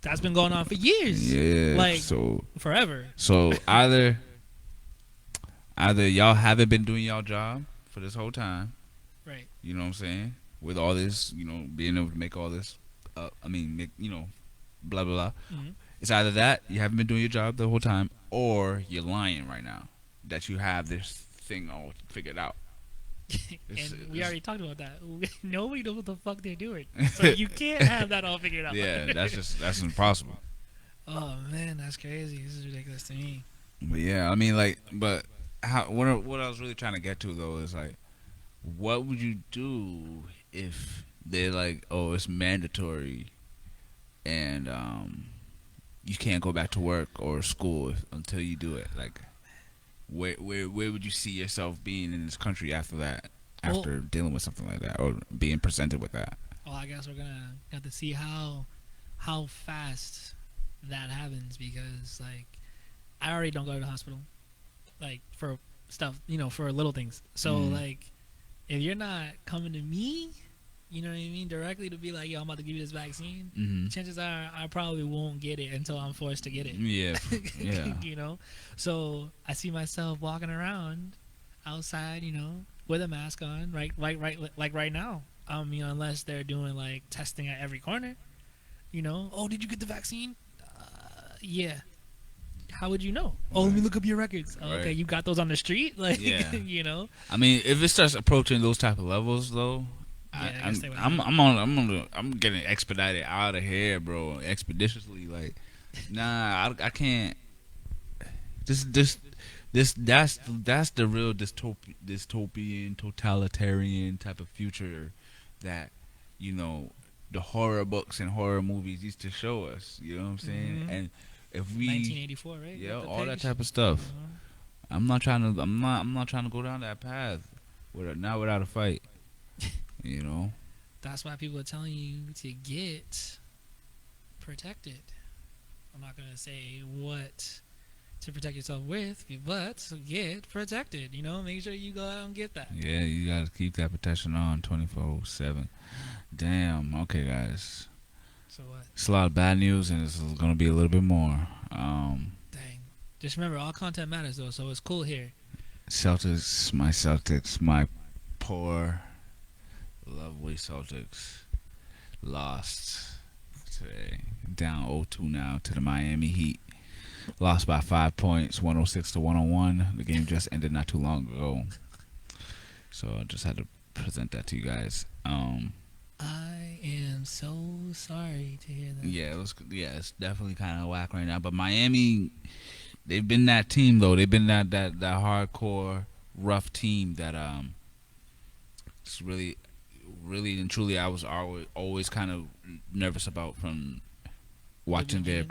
That's been going on for years. Yeah. Like, so forever. So either y'all haven't been doing y'all job for this whole time. Right. You know what I'm saying? With all this, being able to make all this, blah, blah, blah. Mm-hmm. It's either that, you haven't been doing your job the whole time, or you're lying right now that you have this thing all figured out. And we already talked about that. Nobody knows what the fuck they're doing. So you can't have that all figured out. Yeah, that's impossible. Oh, man, that's crazy. This is ridiculous to me. But yeah, I mean, like, what I was really trying to get to, though, is like, what would you do if they're like, oh, it's mandatory and you can't go back to work or school until you do it? Like, where would you see yourself being in this country after that, after dealing with something like that or being presented with that? Well, I guess we're gonna have to see how fast that happens, because like I already don't go to the hospital, like for stuff, for little things. So like, if you're not coming to me, you know what I mean, directly to be like, yo, I'm about to give you this vaccine, chances are I probably won't get it until I'm forced to get it. Yeah. Yeah. So I see myself walking around outside, with a mask on, right, like right now. Unless they're doing like testing at every corner, Oh, did you get the vaccine? Yeah. How would you know? Oh, let me look up your records. Oh, okay, you got those on the street, like, yeah. I mean, if it starts approaching those type of levels, though, yeah, I'm getting expedited out of here, bro, expeditiously. Like, nah, I can't. That's the real dystopian, totalitarian type of future that the horror books and horror movies used to show us. You know what I'm saying? Mm-hmm. And if we 1984, right? Yeah, all that type of stuff. I'm not trying to go down that path not without a fight. That's why people are telling you to get protected. I'm not gonna say what to protect yourself with, but get protected. Make sure you go out and get that. Yeah, you gotta keep that protection on 24/7. Damn. Okay, guys. So what? It's a lot of bad news, and it's gonna be a little bit more. Dang. Just remember, all content matters, though. So it's cool here. Celtics, my poor, lovely Celtics, lost today. Down 0-2 now to the Miami Heat. Lost by 5 points, 106-101. The game just ended not too long ago. So I just had to present that to you guys. I am so sorry to hear that. It's definitely kind of whack right now. But Miami, they've been that team though. They've been that hardcore, rough team that it's really and truly I was always kind of nervous about from watching their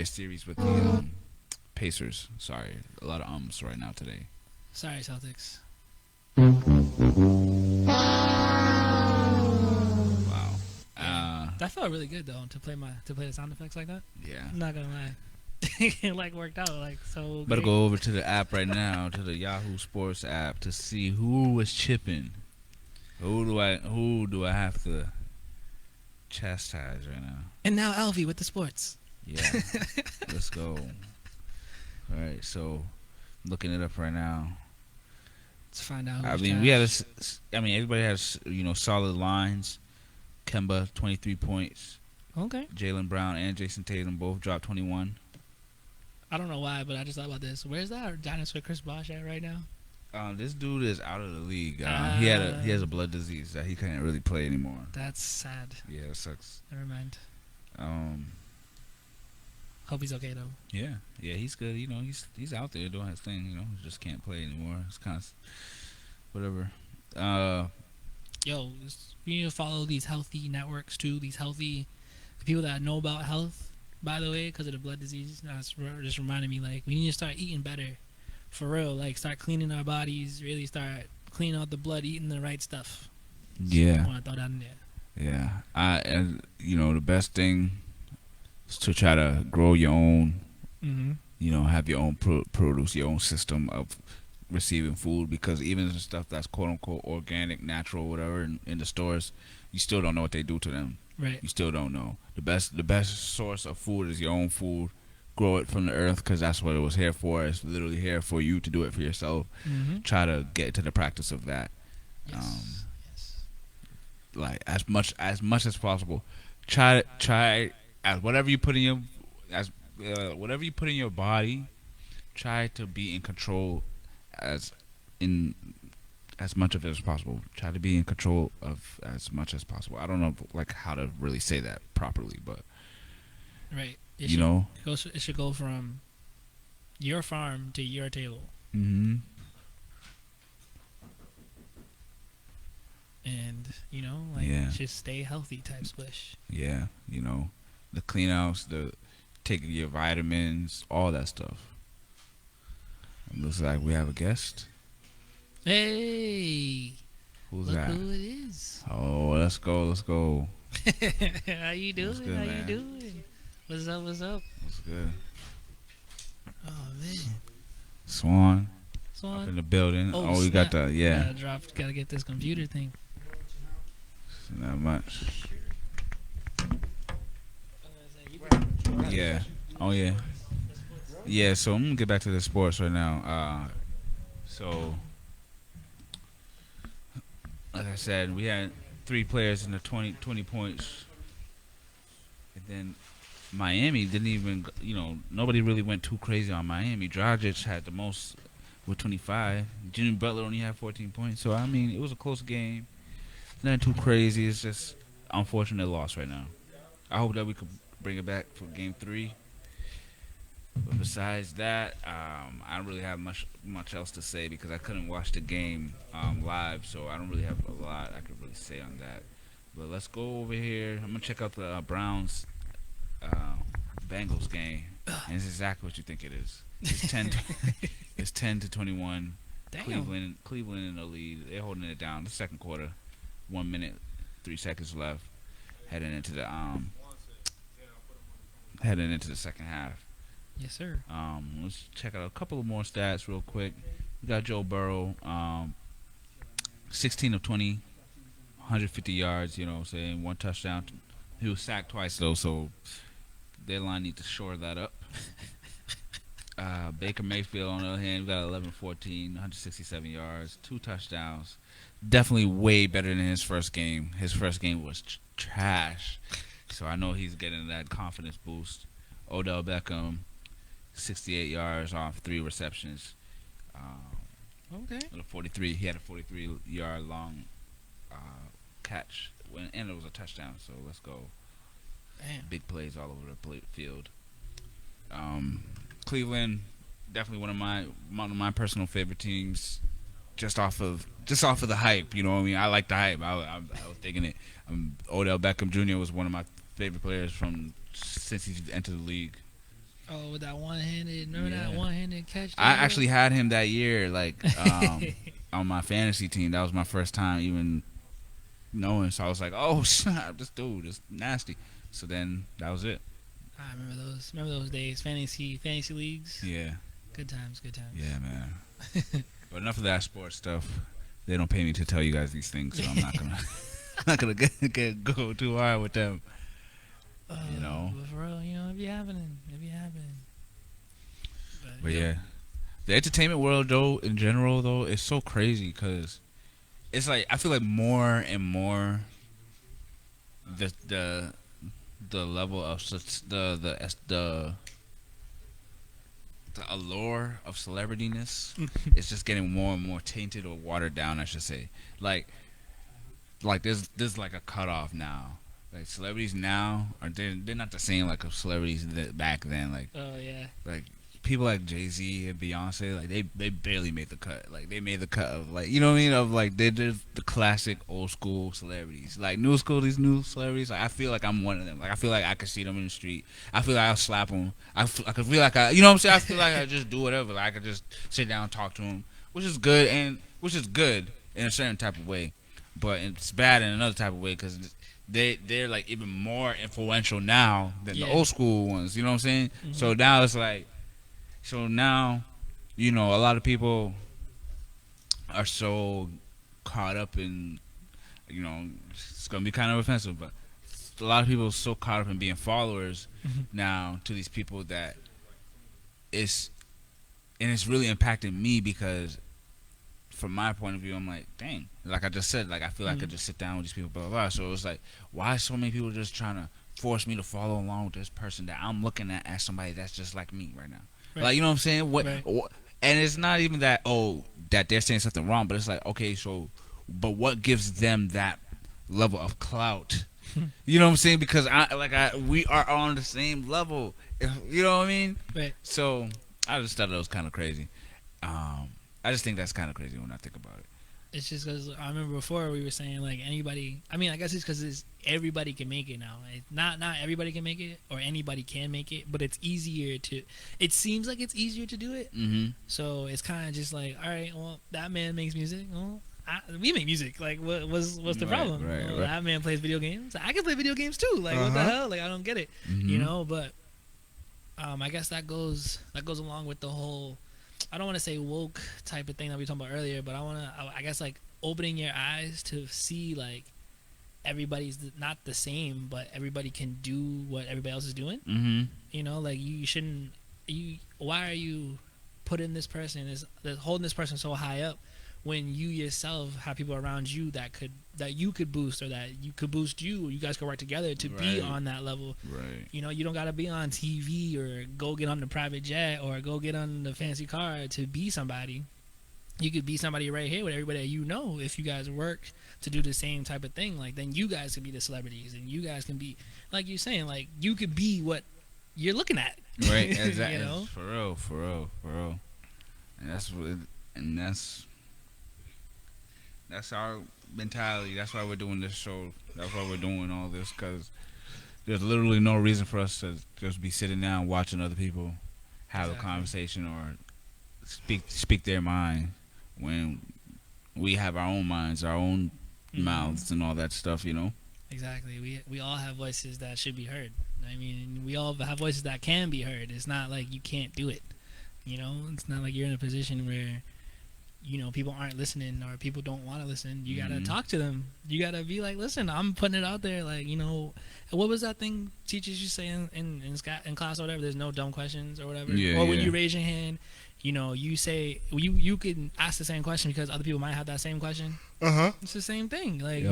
series with the Pacers. Sorry, a lot of ums right now today. Sorry, Celtics. Wow. That felt really good though to play the sound effects like that. Yeah. I'm not gonna lie. It like worked out like so. Better great. go over to the app right now, to the Yahoo Sports app, to see who was chipping. Who do I have to chastise right now? And now Alphie with the sports. Yeah. Let's go. All right, so looking it up right now. Let's find out. I mean, everybody has solid lines. Kemba 23 points. Okay. Jaylen Brown and Jason Tatum both dropped 21. I don't know why, but I just thought about this. Where's that dinosaur Chris Bosh at right now? This dude is out of the league. He has a blood disease that he can't really play anymore. That's sad. Yeah, it sucks. Never mind. Hope he's okay though. Yeah, he's good. He's out there doing his thing. He just can't play anymore. It's kind of whatever. Yo, we need to follow these healthy networks too. These healthy people that know about health. By the way, because of the blood disease, that's just reminded me. Like, we need to start eating better, for real. Like, start cleaning our bodies. Really start cleaning out the blood, eating the right stuff. Yeah. I want to throw that in there. Yeah. And the best thing is to try to grow your own. Mm-hmm. Have your own produce, your own system of receiving food, because even the stuff that's quote unquote organic, natural, whatever in the stores, you still don't know what they do to them. Right. You still don't know. The best source of food is your own food. Grow it from the earth, because that's what it was here for. It's literally here for you to do it for yourself. Mm-hmm. Try to get to the practice of that. Yes. Like as much as possible. Try as whatever you put in your body. Try to be in control as much of it as possible. Try to be in control of as much as possible. I don't know how to really say that properly, but right. It should go from your farm to your table. Mm-hmm. And just stay healthy type splish. Yeah, the clean outs, the taking your vitamins, all that stuff. It looks like we have a guest. Hey, Who's look that? who it is. Oh, let's go. How you doing? What's good, How man? you doing? What's up? What's good? Oh man, Swan up in the building. Oh, we got the Gotta get this computer thing. Not much. Yeah. Oh yeah. Yeah. So I'm gonna get back to the sports right now. So like I said, we had 3 players in the 20 points, and then Miami didn't even. Nobody really went too crazy on Miami. Dragic had the most with 25. Jimmy Butler only had 14 points. So I mean, it was a close game. Nothing too crazy. It's just unfortunate loss right now. I hope that we could bring it back for game 3. But besides that, I don't really have much else to say, because I couldn't watch the game live, so I don't really have a lot I could really say on that. But let's go over here. I'm gonna check out the Browns Bengals game, and it's exactly what you think it is. It's 10. It's 10-21. Damn. Cleveland in the lead. They're holding it down. The second quarter, 1 minute, 3 seconds left. Heading into the second half. Yes, sir. Let's check out a couple of more stats real quick. We got Joe Burrow, 16 of 20, 150 yards. 1 touchdown. He was sacked twice though, so their line needs to shore that up. Baker Mayfield, on the other hand, we got 11-14, 167 yards, 2 touchdowns. Definitely way better than his first game. His first game was trash. So I know he's getting that confidence boost. Odell Beckham, 68 yards off 3 receptions. Okay. He had a 43-yard long catch, and it was a touchdown. So let's go. Damn. Big plays all over the field. Cleveland, definitely one of my personal favorite teams. Just off of the hype, you know what I mean? I like the hype. I was thinking it. Odell Beckham Jr. was one of my favorite players since he's entered the league. Oh, with that one-handed, remember that Yeah. one-handed catch? I actually had him that year, like on my fantasy team. That was my first time even knowing. So I was like, oh snap, this dude is nasty. So then that was it. I remember those. Remember those days? Fantasy leagues. Yeah. Good times. Good times. Yeah, man. But enough of that sports stuff. They don't pay me to tell you guys these things, so I'm not gonna go too hard with them. You know. But for real, it be happening. But yeah, the entertainment world though, in general though, is so crazy because it's like I feel like more and more the level of the allure of celebrityness is just getting more and more tainted or watered down, I should say. Like there's like a cutoff now. Like celebrities now they're not the same like of celebrities that back then. Like oh yeah. Like people like Jay-Z and Beyonce, like they barely made the cut. Like they made the cut of like, you know what I mean, of like they're the classic old school celebrities. Like new school, these new celebrities, like I feel like I'm one of them. Like I feel like I could see them in the street. I feel like I'll slap them. I could feel like you know what I'm saying? I feel like I just do whatever. Like I could just sit down and talk to them, which is good in a certain type of way, but it's bad in another type of way because they're like even more influential now than the old school ones. You know what I'm saying? Mm-hmm. So now it's like. So now, a lot of people are so caught up in, it's going to be kind of offensive, but a lot of people are so caught up in being followers now to these people that it's really impacting me because from my point of view, I'm like, dang, like I just said, like I feel like I could just sit down with these people, blah, blah, blah. So it's like, why so many people just trying to force me to follow along with this person that I'm looking at as somebody that's just like me right now? Right. Like, you know what I'm saying? What, and it's not even that, that they're saying something wrong, but it's like, okay, so, but what gives them that level of clout? You know what I'm saying? Because we are on the same level. You know what I mean? Right. So I just thought it was kind of crazy. I just think that's kind of crazy when I think about it. It's just because I remember before we were saying like anybody. I mean, I guess it's because everybody can make it now. Not everybody can make it, or anybody can make it, but it's easier to. It seems like it's easier to do it. Mm-hmm. So it's kind of just like, all right, well, that man makes music. Well, we make music. Like, what's the problem? Well, that man plays video games. I can play video games too. Like, what the hell? Like, I don't get it. Mm-hmm. But I guess that goes along with the whole. I don't want to say woke type of thing that we were talking about earlier, but I guess like opening your eyes to see like everybody's not the same, but everybody can do what everybody else is doing. Mm-hmm. Like you shouldn't. Why are you putting this person holding this person so high up when you yourself have people around you that you could boost, or that you could boost you, or you guys could work together to be on that level. Right. You don't gotta be on TV or go get on the private jet or go get on the fancy car to be somebody. You could be somebody right here with everybody that if you guys work to do the same type of thing. Like then you guys could be the celebrities, and you guys can be like you're saying, like you could be what you're looking at. Right. Exactly. For real. And that's our mentality. That's why we're doing this show. That's why we're doing all this, because there's literally no reason for us to just be sitting down watching other people have a conversation or speak their mind when we have our own minds, our own mouths, and all that stuff. Exactly. We all have voices that should be heard. I mean, we all have voices that can be heard. It's not like you can't do it. It's not like you're in a position where people aren't listening or people don't want to listen. You gotta talk to them. You gotta be like, listen, I'm putting it out there. Like, what was that thing teachers you say in class or whatever? There's no dumb questions or whatever. Yeah, or when you raise your hand, you say you can ask the same question because other people might have that same question. It's the same thing. Like,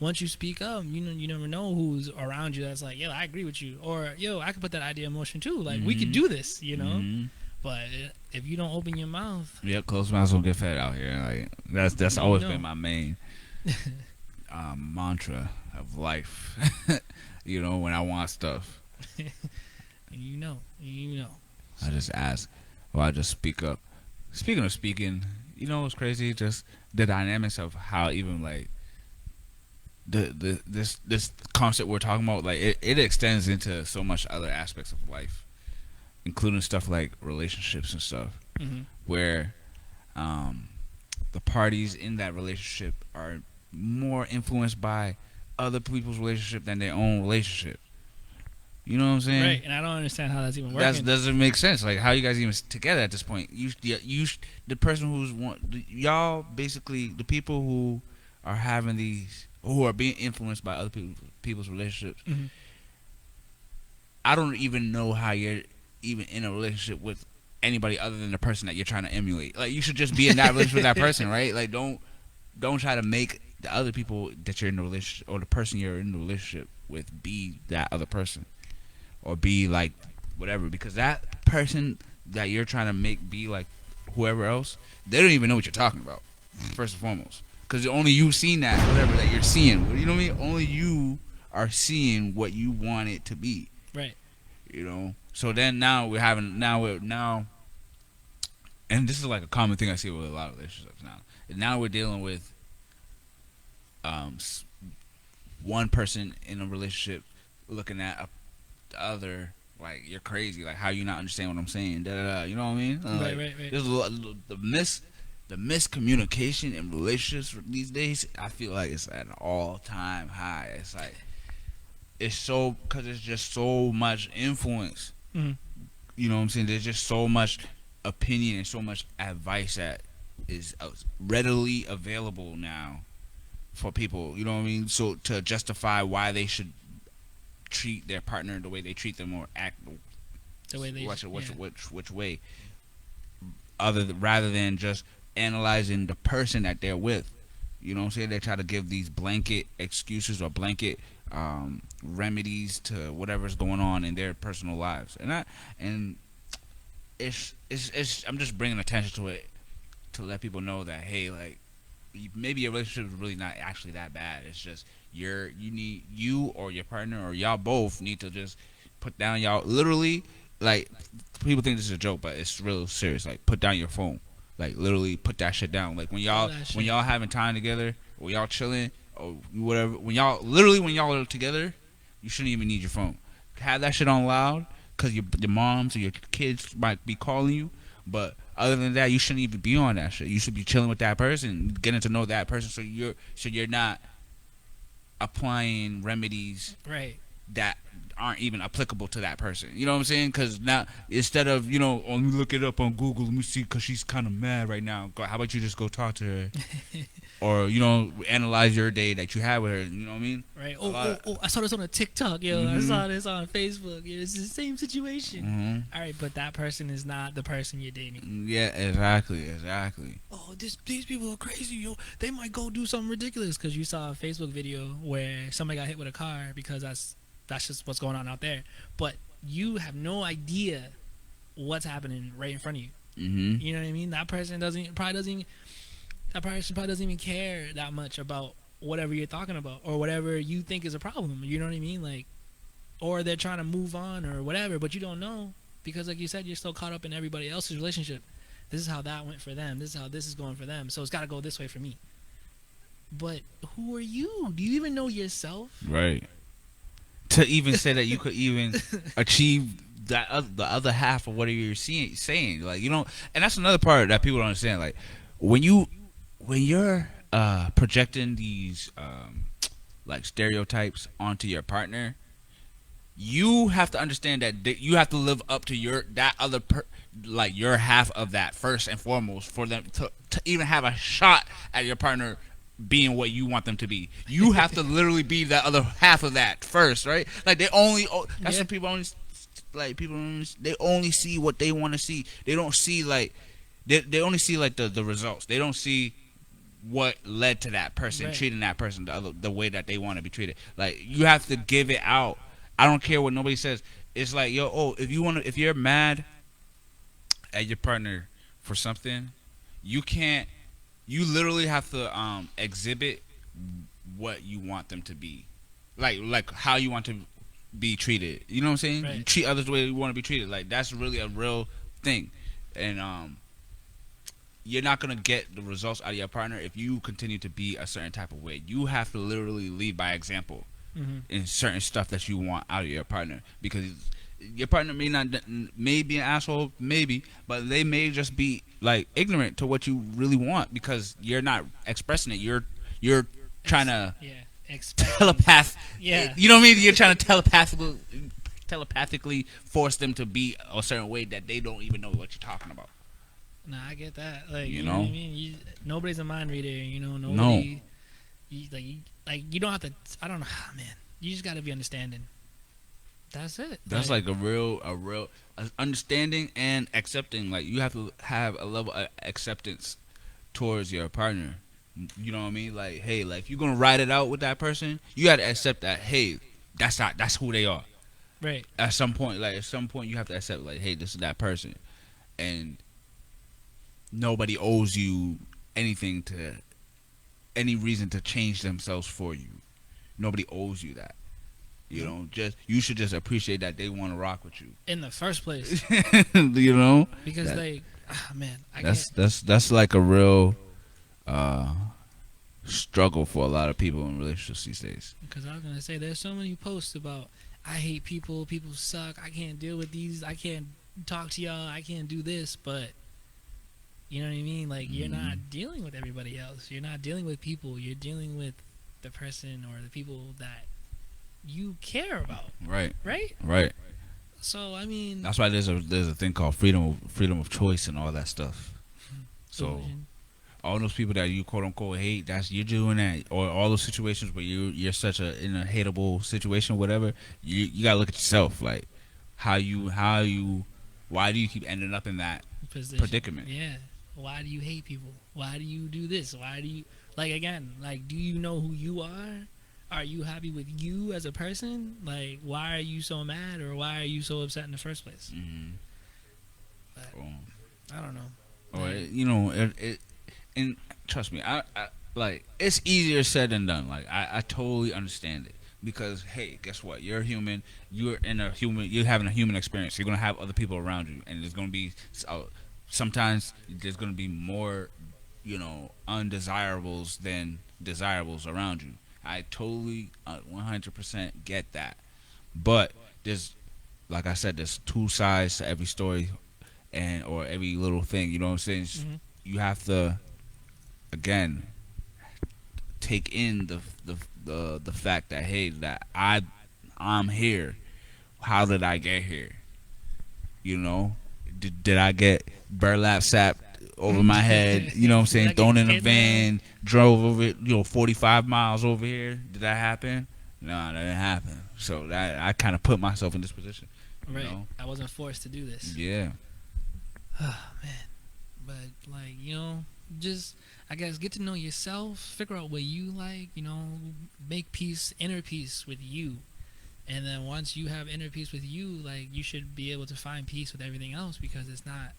once you speak up, you never know who's around you that's like, yo, I agree with you, or yo, I could put that idea in motion too. Like, we could do this. But if you don't open your mouth, closed mouths don't get fed out here. Like that's always been my main. mantra of life. You know, when I want stuff, you know. I just ask, or I just speak up. Speaking of speaking, you know what's crazy? Just the dynamics of how even like this concept we're talking about, like it extends into so much other aspects of life, including stuff like relationships and stuff, where the parties in that relationship are more influenced by other people's relationship than their own relationship. You know what I'm saying? Right, and I don't understand how that's even working. That doesn't make sense. Like, how you guys even together at this point? The person y'all basically the people who are having these, who are being influenced by other people's relationships. I don't even know how you're even in a relationship with anybody other than the person that you're trying to emulate. Like, you should just be in that relationship with that person, right? Like, don't try to make the other people that you're in the relationship, or the person you're in the relationship with, be that other person, or be like whatever, because that person that you're trying to make be like whoever else, they don't even know what you're talking about, first and foremost, because only you seen that whatever that you're seeing. You know what I mean? Only you are seeing what you want it to be. Right. You know. So then now and this is like a common thing I see with a lot of relationships now. Now we're dealing with one person in a relationship looking at the other like, you're crazy, like, how you not understand what I'm saying, da, da, da, you know what I mean? Like, right. There's the miscommunication in relationships these days, I feel like it's at an all-time high. It's like, it's so, because there's just so much influence. You know what I'm saying? There's just so much opinion and so much advice that is readily available now for people, you know what I mean? So to justify why they should treat their partner the way they treat them, or act the way they which way, rather than just analyzing the person that they're with. You know what I'm saying? They try to give these blanket excuses or blanket remedies to whatever's going on in their personal lives, and it's I'm just bringing attention to it to let people know that, hey, like, maybe your relationship is really not actually that bad. It's just you or your partner or y'all both need to just put down y'all, literally, like, people think this is a joke, but it's real serious. Like, put down your phone. Like, literally put that shit down. Like, when y'all having time together, or y'all chilling, or whatever, when y'all are together, you shouldn't even need your phone. Have that shit on loud, because your moms or your kids might be calling you, but other than that, you shouldn't even be on that shit. You should be chilling with that person, getting to know that person, so you're not applying remedies that aren't even applicable to that person. You know what I'm saying? Because now, instead of, let me look it up on Google, let me see, because she's kind of mad right now. How about you just go talk to her? Or, analyze your day that you had with her. You know what I mean? Right. I saw this on a TikTok, yo. I saw this on Facebook. It's the same situation. All right, but that person is not the person you're dating. Yeah, exactly. Oh, these people are crazy, yo. They might go do something ridiculous because you saw a Facebook video where somebody got hit with a car, because that's just what's going on out there. But you have no idea what's happening right in front of you. You know what I mean? That person probably doesn't even care that much about whatever you're talking about, or whatever you think is a problem. You know what I mean? Like, or they're trying to move on or whatever, but you don't know, because like you said, you're still caught up in everybody else's relationship. This is how that went for them. This is how this is going for them. So it's got to go this way for me. But who are you? Do you even know yourself? Right. To even say that you could even achieve the other half of what you're saying, like, and that's another part that people don't understand. Like, when you're projecting these like stereotypes onto your partner, you have to understand that you have to live up to your half of that first and foremost, for them to even have a shot at your partner being what you want them to be. You have to literally be that other half of that first, right? Like, what people only, like, they only see what they want to see. They don't see, like, they only see, like, the results. They don't see what led to that person treating that person the way that they want to be treated. Like, you have to give it out. I don't care what nobody says. It's like, if you're mad at your partner for something, you literally have to exhibit what you want them to be, like how you want to be treated. You know what I'm saying? Right. You treat others the way you want to be treated. Like that's really a real thing, and you're not gonna get the results out of your partner if you continue to be a certain type of way. You have to literally lead by example in certain stuff that you want out of your partner, because your partner may be an asshole, maybe, but they may just be like ignorant to what you really want because you're not expressing it. You're trying to telepath. Yeah. You know what I mean? You're trying to telepathically force them to be a certain way that they don't even know what you're talking about. Nah, I get that. Like, You you know know? what I mean? Nobody's a mind reader. You know, nobody. You don't have to. I don't know, man. You just gotta be understanding. That's it. That's like a real understanding and accepting. Like you have to have a level of acceptance towards your partner. You know what I mean? Like, hey, like if you're gonna ride it out with that person, you gotta accept that. Hey, that's who they are. Right. At some point, you have to accept, like, hey, this is that person, and nobody owes you anything to any reason to change themselves for you. Nobody owes you that. You know, you should just appreciate that they want to rock with you in the first place. You know, Because man, that's like a real struggle for a lot of people in relationships these days. Because I was gonna say, there's so many posts about I hate people suck, I can't deal with these, I can't talk to y'all, I can't do this, but you know what I mean? Like, you're not dealing with everybody else. You're not dealing with people. You're dealing with the person or the people that you care about. Right. So I mean, that's why there's a thing called freedom of choice and all that stuff. So all those people that you quote unquote hate, you're doing that, or all those situations where you're such in a hateable situation, whatever. You gotta look at yourself, like why do you keep ending up in that predicament? Yeah. Why do you hate people? Why do you do this? Why do you do you know who you are? Are you happy with you as a person? Like, why are you so mad, or why are you so upset in the first place? But, I don't know. Or you know, and trust me, I like, it's easier said than done. Like I totally understand it, because hey, guess what? You're human. You're having a human experience. You're gonna have other people around you, and there's gonna be sometimes there's gonna be more, undesirables than desirables around you. I totally 100% get that. But there's, like I said, there's two sides to every story or every little thing. You know what I'm saying? Mm-hmm. You have to, again, take in the fact that, hey, that I'm here. How did I get here? You know? Did I get burlap sapped over my head, you know what I'm saying, thrown in a van, drove over it, 45 miles over here? Did that happen? No, that didn't happen. So that I kind of put myself in this position. Right. You know? I wasn't forced to do this. Yeah. Oh, man. But, just, I guess, get to know yourself, figure out what you like, make inner peace with you. And then once you have inner peace with you, like, you should be able to find peace with everything else, because it's not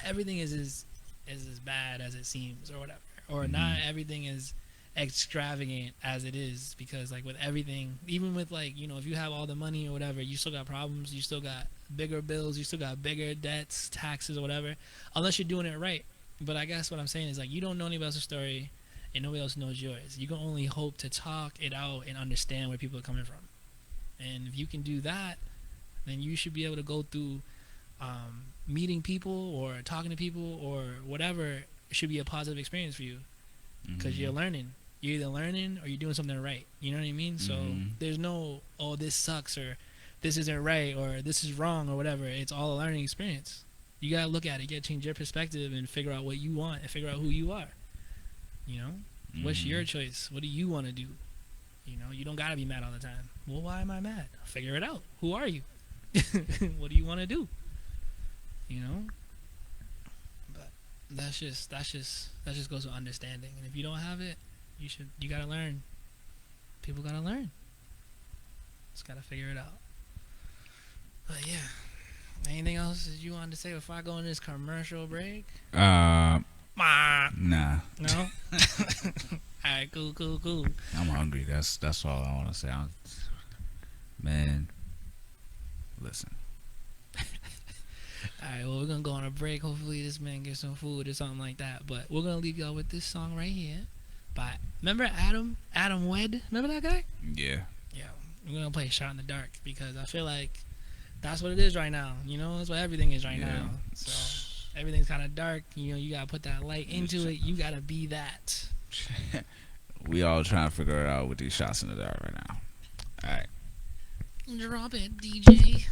everything is as bad as it seems, or whatever, or not everything is extravagant as it is, because like with everything, even with like, if you have all the money or whatever, you still got problems, you still got bigger bills, you still got bigger debts, taxes, or whatever, unless you're doing it right. But I guess what I'm saying is, like, you don't know anybody else's story and nobody else knows yours. You can only hope to talk it out and understand where people are coming from. And if you can do that, then you should be able to go through meeting people or talking to people or whatever. It should be a positive experience for you, because you're learning. You're either learning or you're doing something right. You know what I mean? So there's no, oh, this sucks, or this isn't right, or this is wrong, or whatever. It's all a learning experience. You got to look at it. You got to change your perspective and figure out what you want and figure out who you are. What's your choice? What do you want to do? You don't got to be mad all the time. Well, why am I mad? Figure it out. Who are you? What do you want to do? But that just goes with understanding. And if you don't have it, you gotta learn. People gotta learn. Just gotta figure it out. But yeah. Anything else that you wanted to say before I go in this commercial break? Nah. No? All right, cool. I'm hungry. That's all I want to say. Man, listen. All right, well, we're gonna go on a break. Hopefully, this man gets some food or something like that. But we're gonna leave y'all with this song right here. By remember Adam Wed? Remember that guy? Yeah. Yeah. We're gonna play "Shot in the Dark" because I feel like that's what it is right now. You know, that's what everything is right now. So everything's kind of dark. You know, you gotta put that light into it. You gotta be that. We all trying to figure it out with these shots in the dark right now. All right. Drop it, DJ.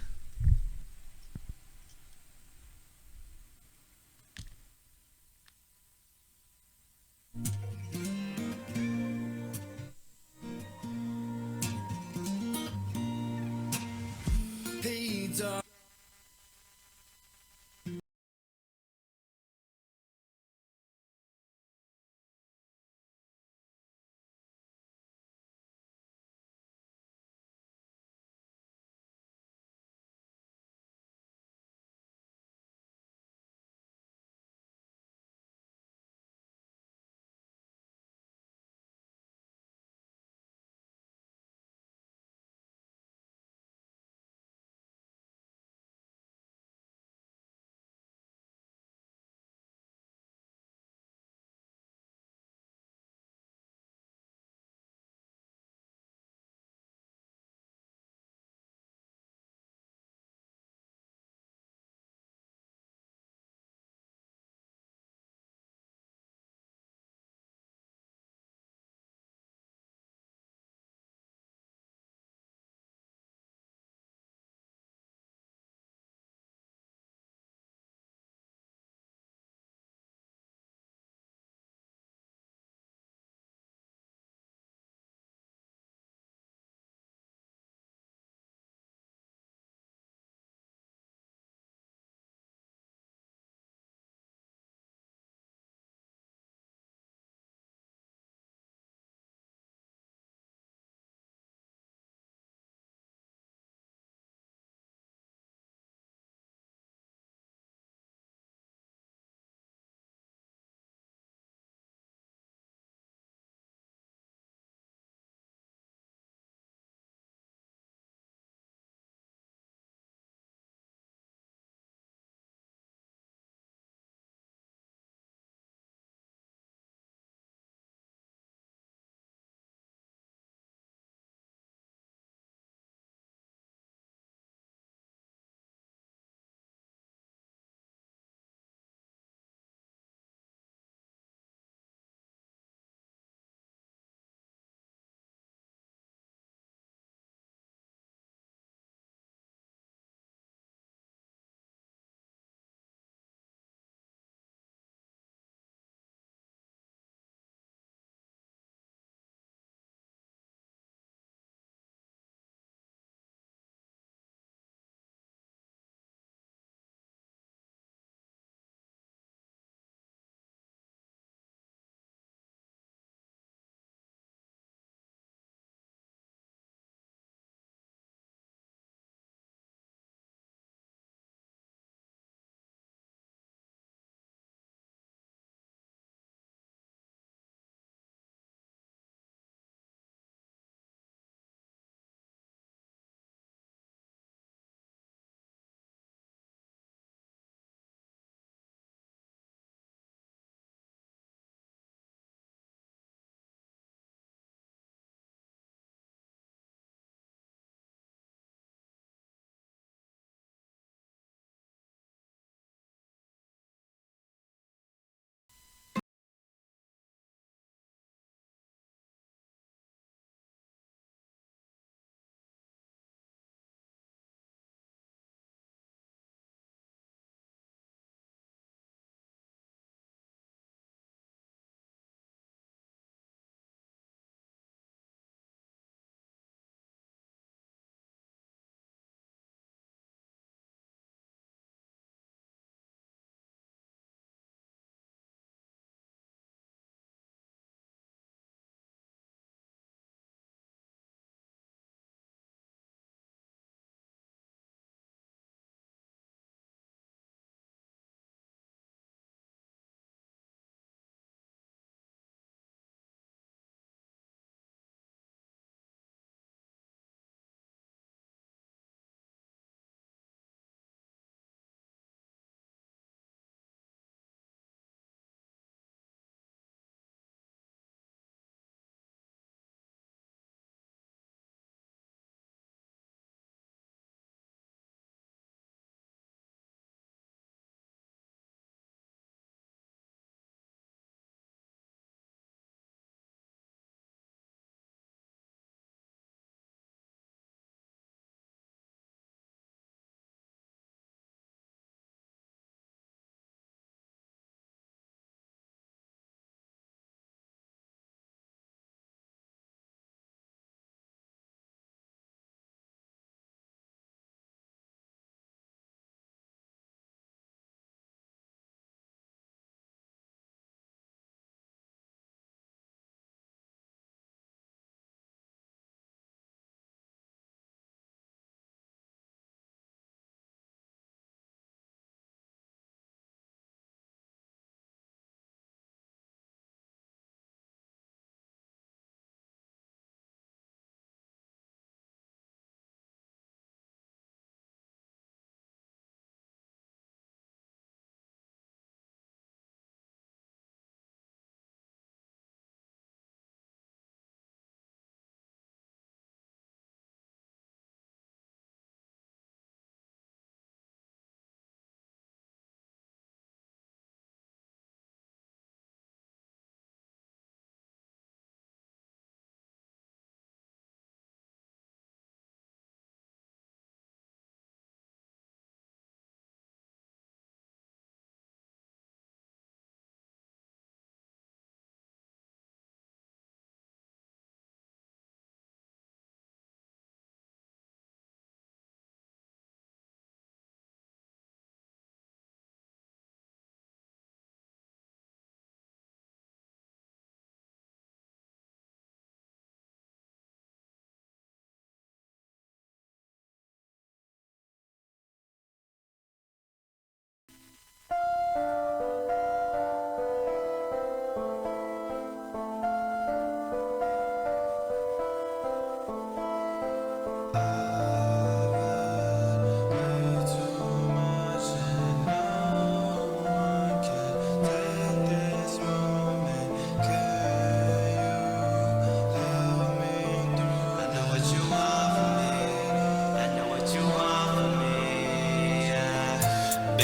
Hey, dog.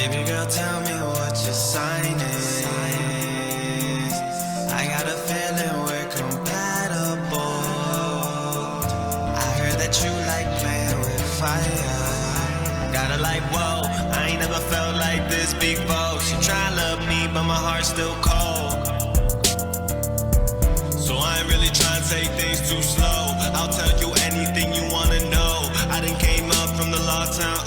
Baby girl, tell me what your sign is. I got a feeling we're compatible. I heard that you like playing with fire. Gotta like, whoa, I ain't never felt like this before. She try to love me, but my heart's still cold. So I ain't really trying to take things too slow. I'll tell you anything you wanna know. I done came up from the lost town,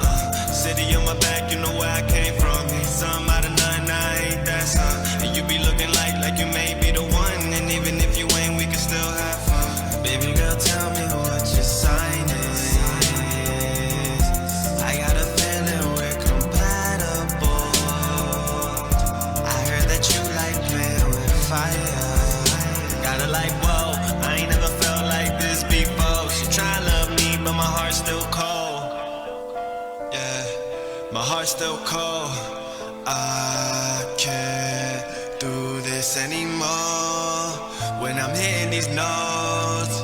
city on my back, you know where I came from. Something out of nothing, I ain't that son. And you be looking like you may be the one. And even if you ain't, we can still have fun. Baby girl, tell me what your sign is. I got a feeling we're compatible. I heard that you like playing with fire. Gotta like, whoa, I ain't never felt like this before. She try to love me, but my heart's still cold. Yeah, my heart's still cold. I can't do this anymore. When I'm hitting these notes,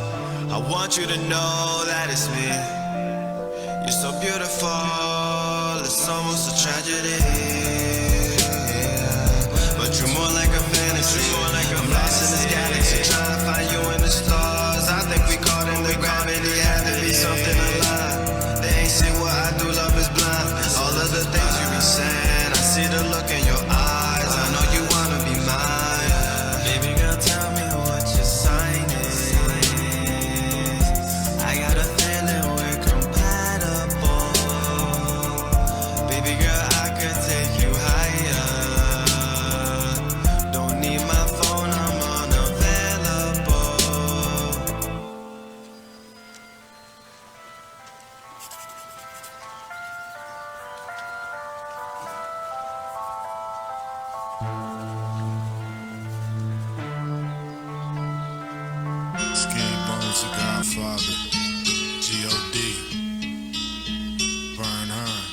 I want you to know that it's me. You're so beautiful, it's almost a tragedy. But you're more like a fantasy. I'm lost in this galaxy, trying to find you in the stars. I think we caught in the gravity, had to be something alive. They ain't see what I do, love is blind. All of the things you be saying, I see the look in your eyes. I know you wanna be mine. Baby girl, tell me what your sign is. I got a feeling we're compatible. Baby girl, I could take you higher. Don't need my phone, I'm unavailable. Skinny Bones, the Godfather, G.O.D., Burn Herm,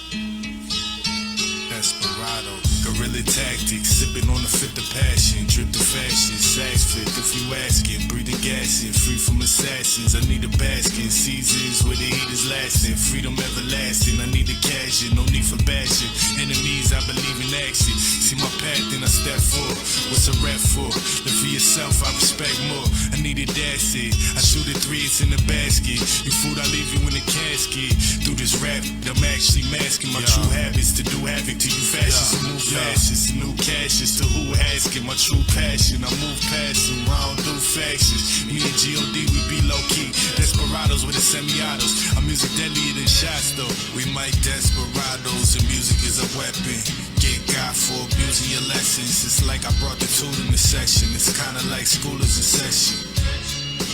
Desperados, guerrilla tactics, sipping on the fifth of passion, drip the fashion, sax fit, if you asking, breathing gas in, free from assassins, I need a basket, seasons where the heat is lasting, freedom everlasting, I need the cash in, no need for bashing, enemies, I believe in action, see my path and I step forward, what's a rap for, live for yourself, I respect more, I need it, that's it, I shoot it 3, it's in the basket, you food, I leave you in the casket, through this rap, I'm actually masking my true habits to do havoc to you fascists, who move fascists, new cashes to who asking, my true passion, I move past them, I don't do factions, me and G.O.D. we be low-key, Desperados with the semi-autos, our music deadlier than shots though, we might Desperados, and music is a weapon, get God for abusing your lessons, it's like I brought the tool in the section, it's kinda like school is a session.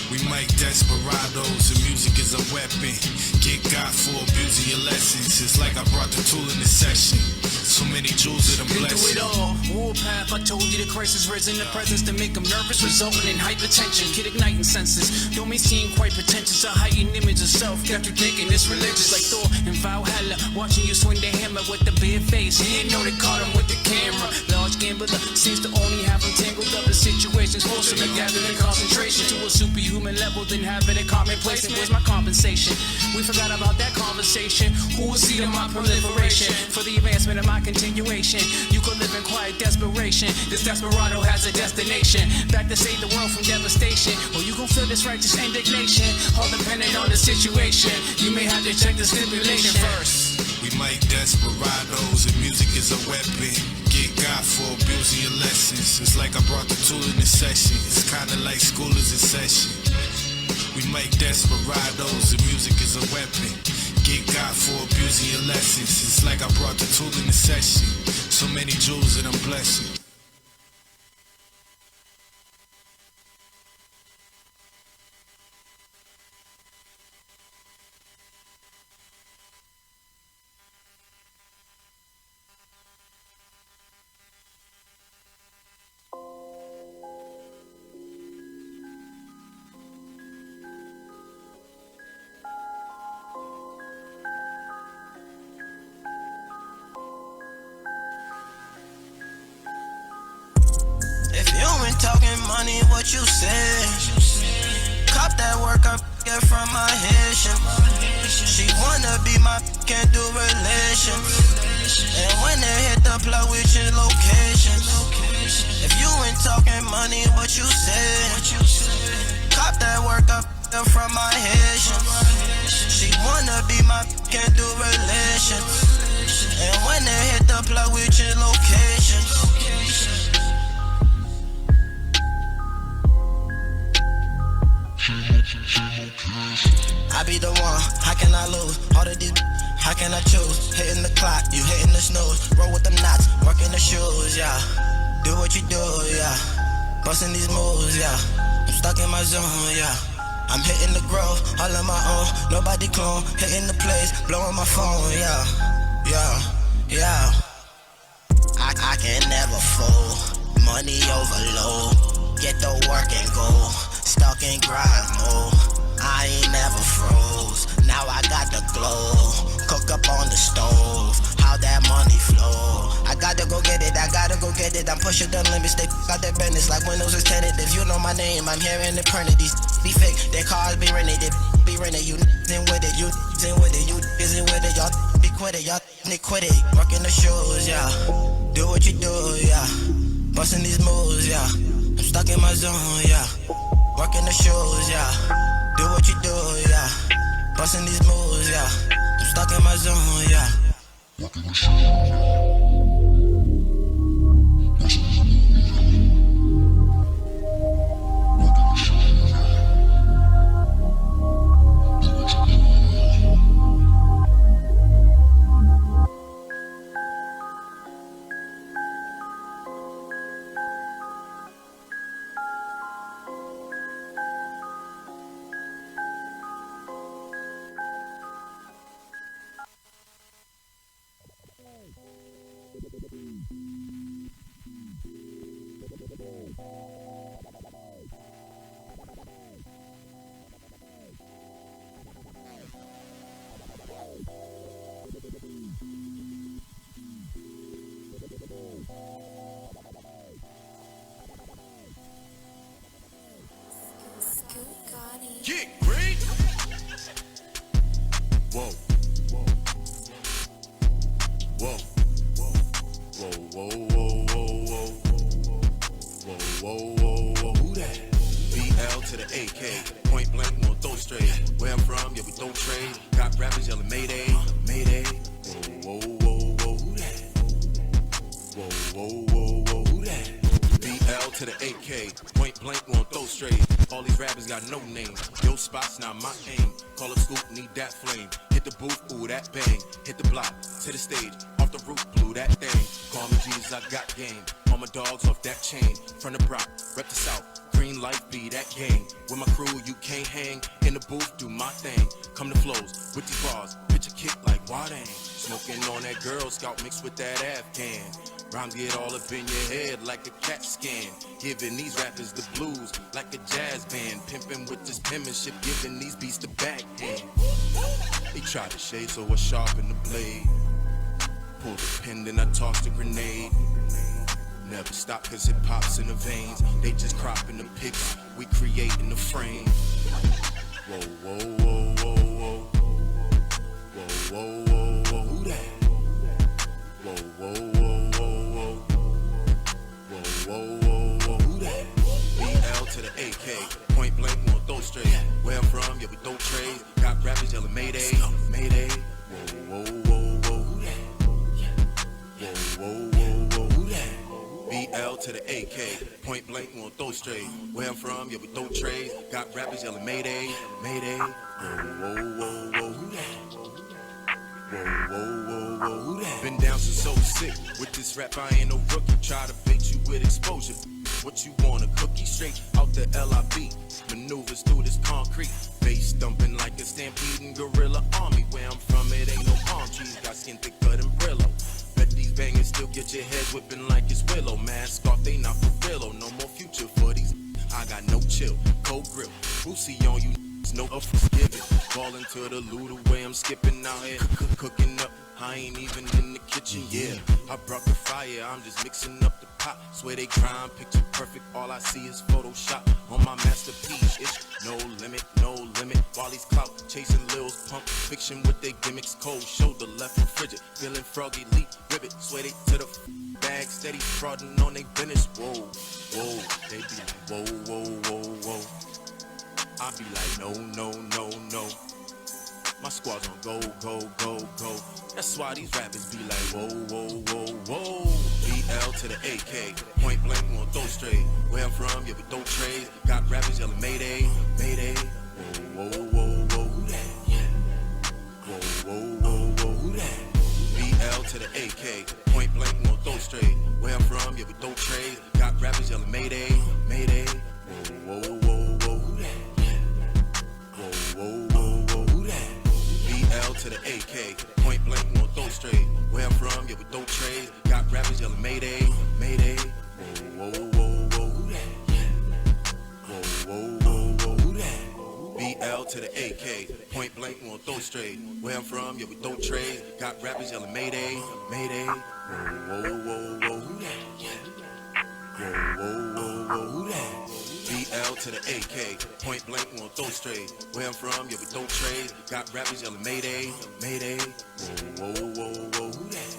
We might Desperados, and music is a weapon. Get God for abusing your lessons. It's like I brought the tool in the session. So many jewels that I'm Been blessing. through it all, warpath, I told you the crisis risen the presence to make them nervous, resulting in hypertension, kid igniting senses, don't may seem quite pretentious, a heightened image of self, got you thinking it's religious, like Thor and Valhalla, watching you swing the hammer with the bare face, he didn't know they caught him with the camera, large gambler, seems to only have him tangled up in situations, forced him to gather in concentration, to a superhuman level, then have it a commonplace, and where's my compensation, we forgot about that conversation, who will see to my proliferation, for the advancement of my continuation, you could live in quiet desperation, this desperado has a destination, back to save the world from devastation, or you gon' feel this righteous indignation, all depending on the situation, you may have to check the stipulation first. We might Desperados, and music is a weapon. Get God for abusing your lessons. It's like I brought the tool in the session. It's kinda like school is a session. We might Desperados, and music is a weapon. Get God for abusing your lessons. It's like I brought the tool in the session. So many jewels that I'm blessing. Money, what you say? Cop that work, I get from my Haitian. She wanna be my, can't do relation. And when they hit the plug with your location. If you ain't talking money, what you say? Cop that work up from my Haitian. She wanna be my can't do relations. And when they hit the plug with your location. I be the one, how can I lose? All of these, how can I choose? Hitting the clock, you hitting the snooze. Roll with them knots, working the shoes, yeah. Do what you do, yeah. Busting these moves, yeah. I'm stuck in my zone, yeah. I'm hitting the growth, all on my own. Nobody clone, hitting the place, blowing my phone, yeah. Yeah. I can never fold. Money overload. Get the work and go. Stuck in grind mode. I ain't never froze. Now I got the glow. Cook up on the stove. How that money flow. I gotta go get it. I'm pushing the limits. They got their business like Windows is tenant. If you know my name, I'm here in eternity. Be fake. Their cars be rented. They be rented. You in with it. You in with it. You isn't with it. Y'all be quit it. Y'all quit it. Working the shoes, yeah. Do what you do, yeah. Busting these moves, yeah. I'm stuck in my zone, yeah. Working the shoes, yeah. Do what you do, yeah. Busting these moves, yeah. I'm stuck in my zone, yeah. Working the shoes. Busting these moves, yeah. Working the shoes, yeah. Do what you do, yeah. Get great. Whoa. Whoa. Whoa. Whoa. Whoa. Whoa. Whoa. Who that? BL to the AK. Point blank, won't throw straight. Where I'm from, yeah, we don't trade. Got rappers yelling Mayday. Mayday. Whoa. Who that? Whoa. Who that? BL to the AK. Point blank, won't throw straight. All these rappers got no name. Yo spots, not my aim. Call a scoop, need that flame. Hit the booth, ooh, that bang. Hit the block, to the stage. Off the roof, blew that thing. Call me Jesus, I got game. All my dogs off that chain. From the Brock, rep the South. Green light be that gang. With my crew, you can't hang. In the booth, do my thing. Come to flows, with these bars. Bitch a kick like Wadang. Smoking on that Girl Scout mixed with that Afghan. Rhymes get all up in your head like a CAT scan. Giving these rappers the blues like a jazz band. Pimping with this penmanship, giving these beats the backhand. They try to shade, so I sharpen the blade. Pull the pin, then I toss the grenade. Never stop cause it pops in the veins. They just cropping the pics, we creating the frame. Whoa. Whoa, who that? Whoa. Whoa, who that? BL to the AK, point blank, won't throw straight. Where I'm from, yeah, we don't trade. Got rappers yelling Mayday. Whoa, who that? Whoa, who that? BL to the AK, point blank, won't throw straight. Where I'm from, yeah, we don't trade. Got rappers yelling Mayday. Whoa, who that? Whoa, who that? Been down since 06. With this rap, I ain't no rookie. Try to bait you with exposure. What you want, a cookie? Straight out the LIB. Maneuvers through this concrete. Bass thumping like a stampeding gorilla army. Where I'm from, it ain't no palm trees. Got skin thicker than Brillo. Bet these bangers still get your head whipping like it's Willow. Mask off, they not for real. No more future for these. I got no chill, cold grill. Boosie on you. No forgiving. Ballin' to the loo, the way I'm skipping out here. Cooking up, I ain't even in the kitchen, yeah. I brought the fire, I'm just mixing up the pot. Swear they grind, picture perfect, all I see is Photoshop on my masterpiece. It's no limit, no limit. While these clout chasing Lils pump fiction with they gimmicks. Cold shoulder, left from frigid, feeling froggy, leap, ribbit. Swear they to the bag, steady frauding on they business. Whoa, whoa, they be like, whoa, whoa, whoa, whoa. I be like, no, no, no, no. My squad's on go, go, go, go. That's why these rappers be like, whoa, whoa, whoa, whoa. BL to the AK, point blank, we won't throw straight. Where I'm from, yeah, we don't trade. Got rappers yelling Mayday, Mayday. Whoa, whoa, whoa, whoa, who that? Whoa, whoa, whoa, whoa, who that? BL to the AK, point blank, we won't throw straight. Where I'm from, yeah, we don't trade. Got rappers yelling Mayday, Mayday. Whoa, whoa, whoa, whoa, who that? Whoa, whoa, whoa, whoa, who that? BL to the AK, point blank, we won't throw straight. Where I'm from, yeah, we don't trade. Got rappers yelling Mayday, Mayday. Whoa, whoa, whoa, whoa, who that? Whoa, whoa, whoa, whoa, who that? BL to the AK, point blank, we won't throw straight. Where I'm from, yeah, we don't trade. Got rappers yelling Mayday, Mayday. Whoa, whoa, whoa, whoa, who that? Whoa, whoa, whoa, whoa, who that? BL to the AK, point blank, we won't throw straight. Where I'm from, yeah, we don't trade. Got rappers yelling Mayday, Mayday. Whoa, whoa, whoa, whoa, who that?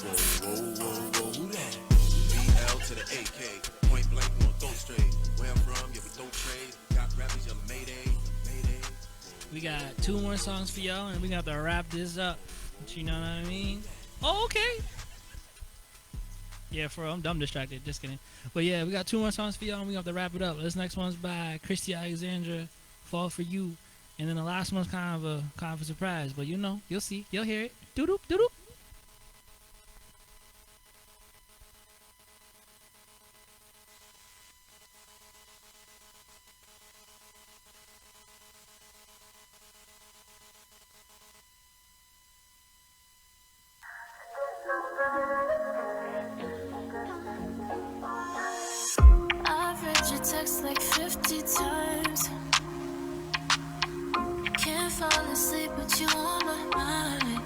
Whoa, whoa, whoa, whoa, who that? BL to the AK, point blank, we won't throw straight. Where I'm from, yeah, we don't trade. Got rappers yelling Mayday, Mayday. We got 2 more songs for y'all, and we got to wrap this up. You know what I mean? Oh, okay. Yeah, for real, I'm dumb distracted. Just kidding. But yeah, we got 2 more songs for y'all, and we have to wrap it up. This next one's by Kristie, Alexandra, Fall For You. And then the last one's kind of a surprise. But you know, you'll see. You'll hear it. Doo-doop, doo-doop. I've read your text like 50 times. Can't fall asleep, but you on my mind.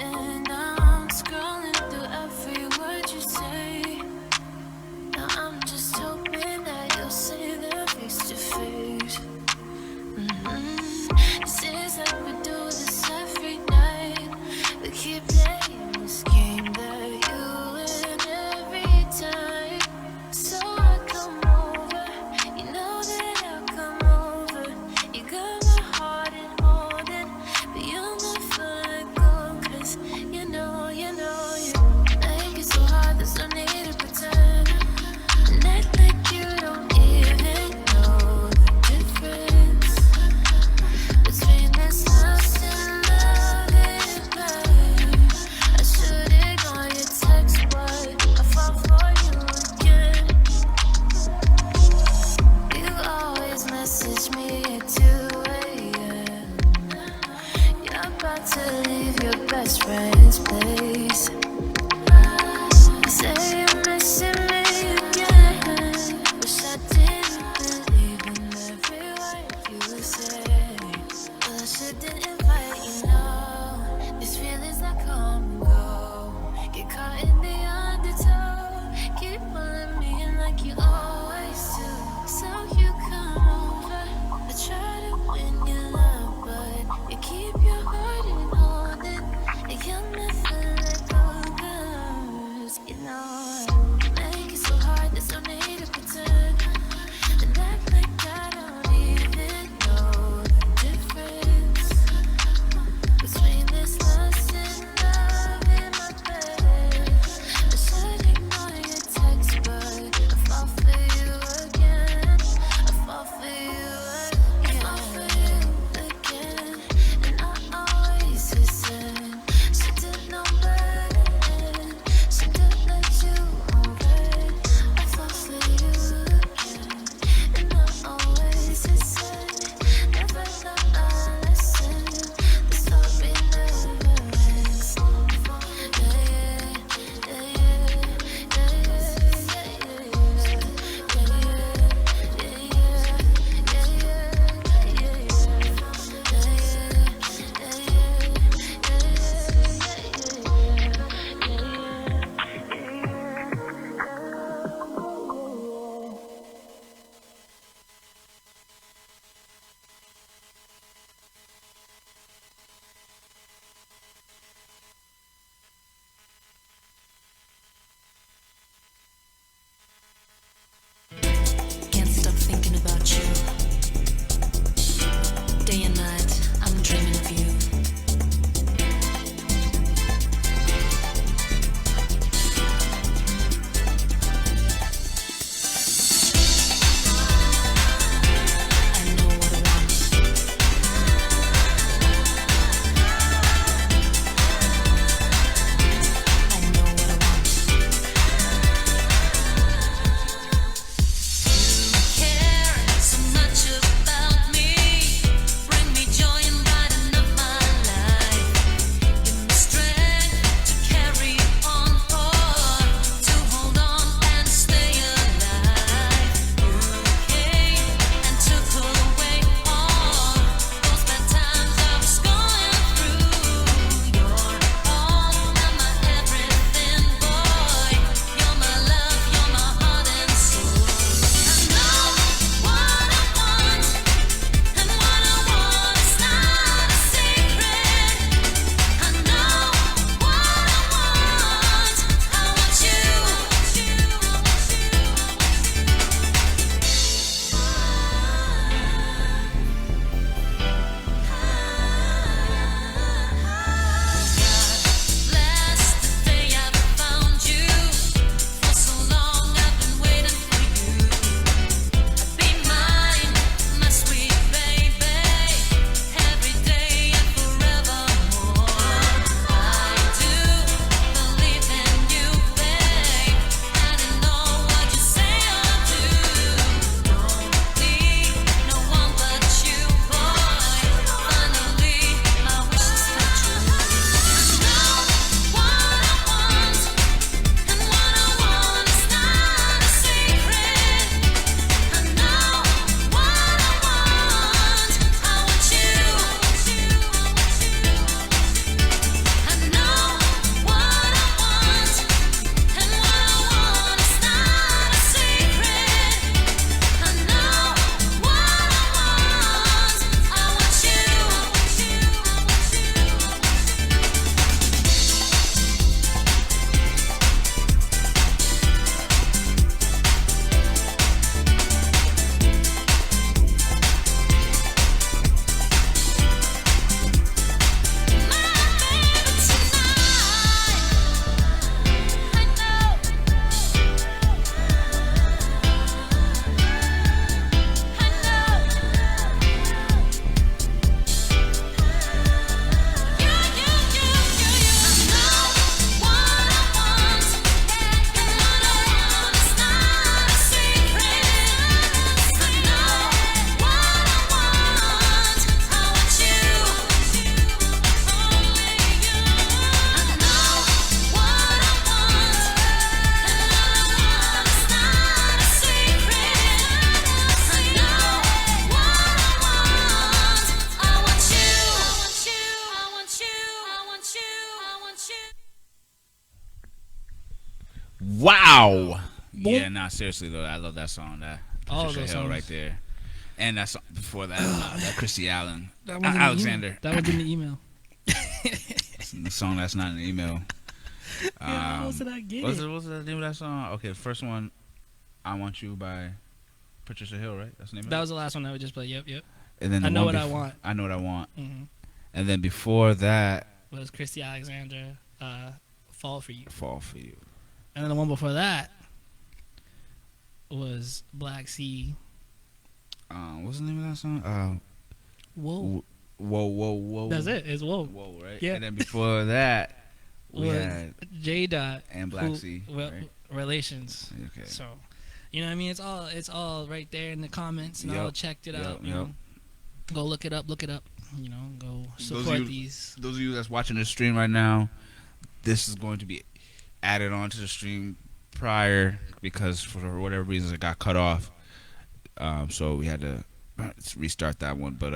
And I'm scrolling through every word you say. Now I'm just hoping that you'll say them face to face. Seems like we do this every night. We keep playing this game that you win every time. So I come over, you know that I'll come over. You got my heart and holding, but you'll never let go. 'Cause you know, you make it so hard, there's no need to pretend. And act like you don't even know the difference between this lust and love and pain. I should ignore your text, but I fall for you again. You always message me at 2 a.m. You're about to leave your best friend's place. You say you're missing me again. Wish I didn't believe in every word you say. Well, I shouldn't invite you, no. These feelings that come and go. Get caught in the undertow. Keep pulling me in like you always do. So you come over. I try to win your love, but you keep your heart and holding. And you'll never let go. 'Cause you know make it so hard, there's no need to pretend. And act like I don't even know the difference between this lust and love in my bed. I should ignore your text, but I fall for you again. I fall for you again. I fall for you. Wow. Boom. Yeah, nah, seriously though, I love that song. That All Patricia those Hill songs. right there, and that song before that, that Kristie Allen, That was in the Alexandra. email. That was in the email. The song that's not in the email. How else did I get What's it? the name of that song? Okay, the first one, "I Want You" by Patricia Hill, right? That's the name of it. That was the last one I would just play. Yep. And then I the Know one What I Want. I Know What I Want. Mm-hmm. And then before that, Was Kristie Alexandra, "Fall for You," "Fall for You." and then the one before that was Black Sea. What's the name of that song? Whoa. Whoa. That's it. It's Whoa. Whoa, right? Yeah. And then before that, we Was had JDot and Black Sea. Right? Relations. Okay. So, you know what I mean? It's all right there in the comments, and I all checked it out. You know, go look it up. You know, go support these. Those of you that's watching this stream right now, this is going to be added on to the stream prior because for whatever reasons it got cut off. So we had to restart that one, but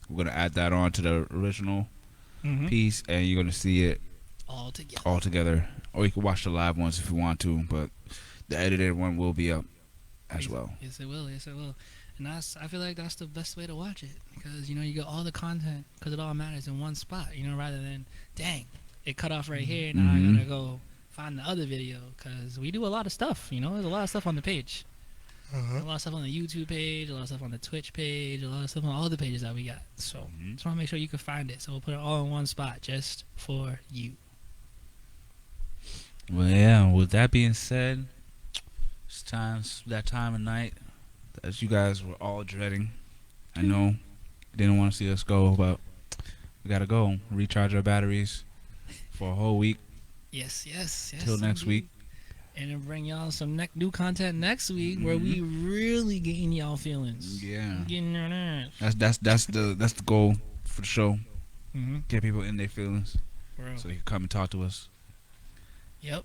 we're gonna add that on to the original piece, and you're gonna see it all together. Or you can watch the live ones if you want to, but the edited one will be up as well. Yes, it will. And I feel like that's the best way to watch it, because you know you get all the content, because it all matters in one spot. You know, rather than dang, it cut off right here. Now I gotta go find the other video, because we do a lot of stuff. You know, there's a lot of stuff on the page. A lot of stuff on the YouTube page, a lot of stuff on the Twitch page, a lot of stuff on all the pages that we got. So just want to make sure you can find it. So we'll put it all in one spot just for you. Well, yeah. With that being said, it's that time of night that you guys were all dreading. I know you didn't want to see us go, but we gotta go recharge our batteries for a whole week. Yes. Till next week. And then bring y'all some new content next week where we really getting y'all feelings. Yeah. Getting their nerves. That's the goal for the show. Mm-hmm. Get people in their feelings, Bro. so they can come and talk to us. Yep.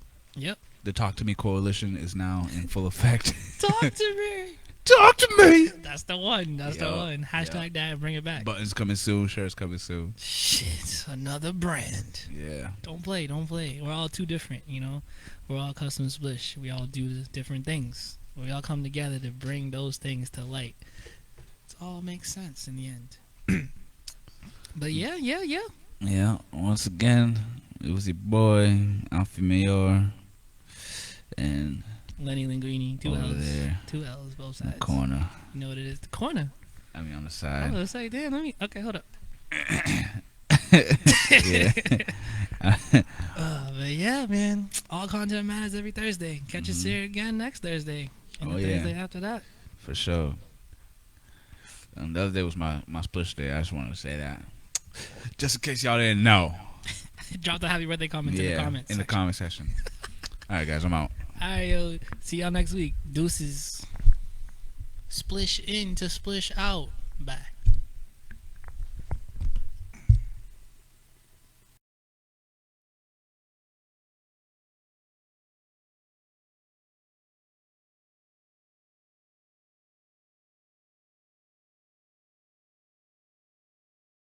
The Talk to Me coalition is now in full effect. Talk to me. Talk to me. That's the one. That's the one. Hashtag that and bring it back. Buttons coming soon. Shirts coming soon. Shit, another brand. Yeah. Don't play. We're all too different, you know. We're all custom splish. We all do different things. We all come together to bring those things to light. It all makes sense in the end. But yeah. Yeah. Once again, it was your boy Alphie Meior and Lenny Linguini, two over L's. there, 2 L's, both in the sides. corner. You know what it is? The corner. I mean, on the I was side. gonna say, damn, okay, hold up. Yeah. But yeah, man. All content matters every Thursday. Catch us here again next Thursday. And the Thursday after that. For sure. And the other day was my splish day. I just wanted to say that. Just in case y'all didn't know. Drop the happy birthday comment in the comments. In the comment section. All right, guys, I'm out. All right, yo. See y'all next week. Deuces. Splish in to splish out. Bye.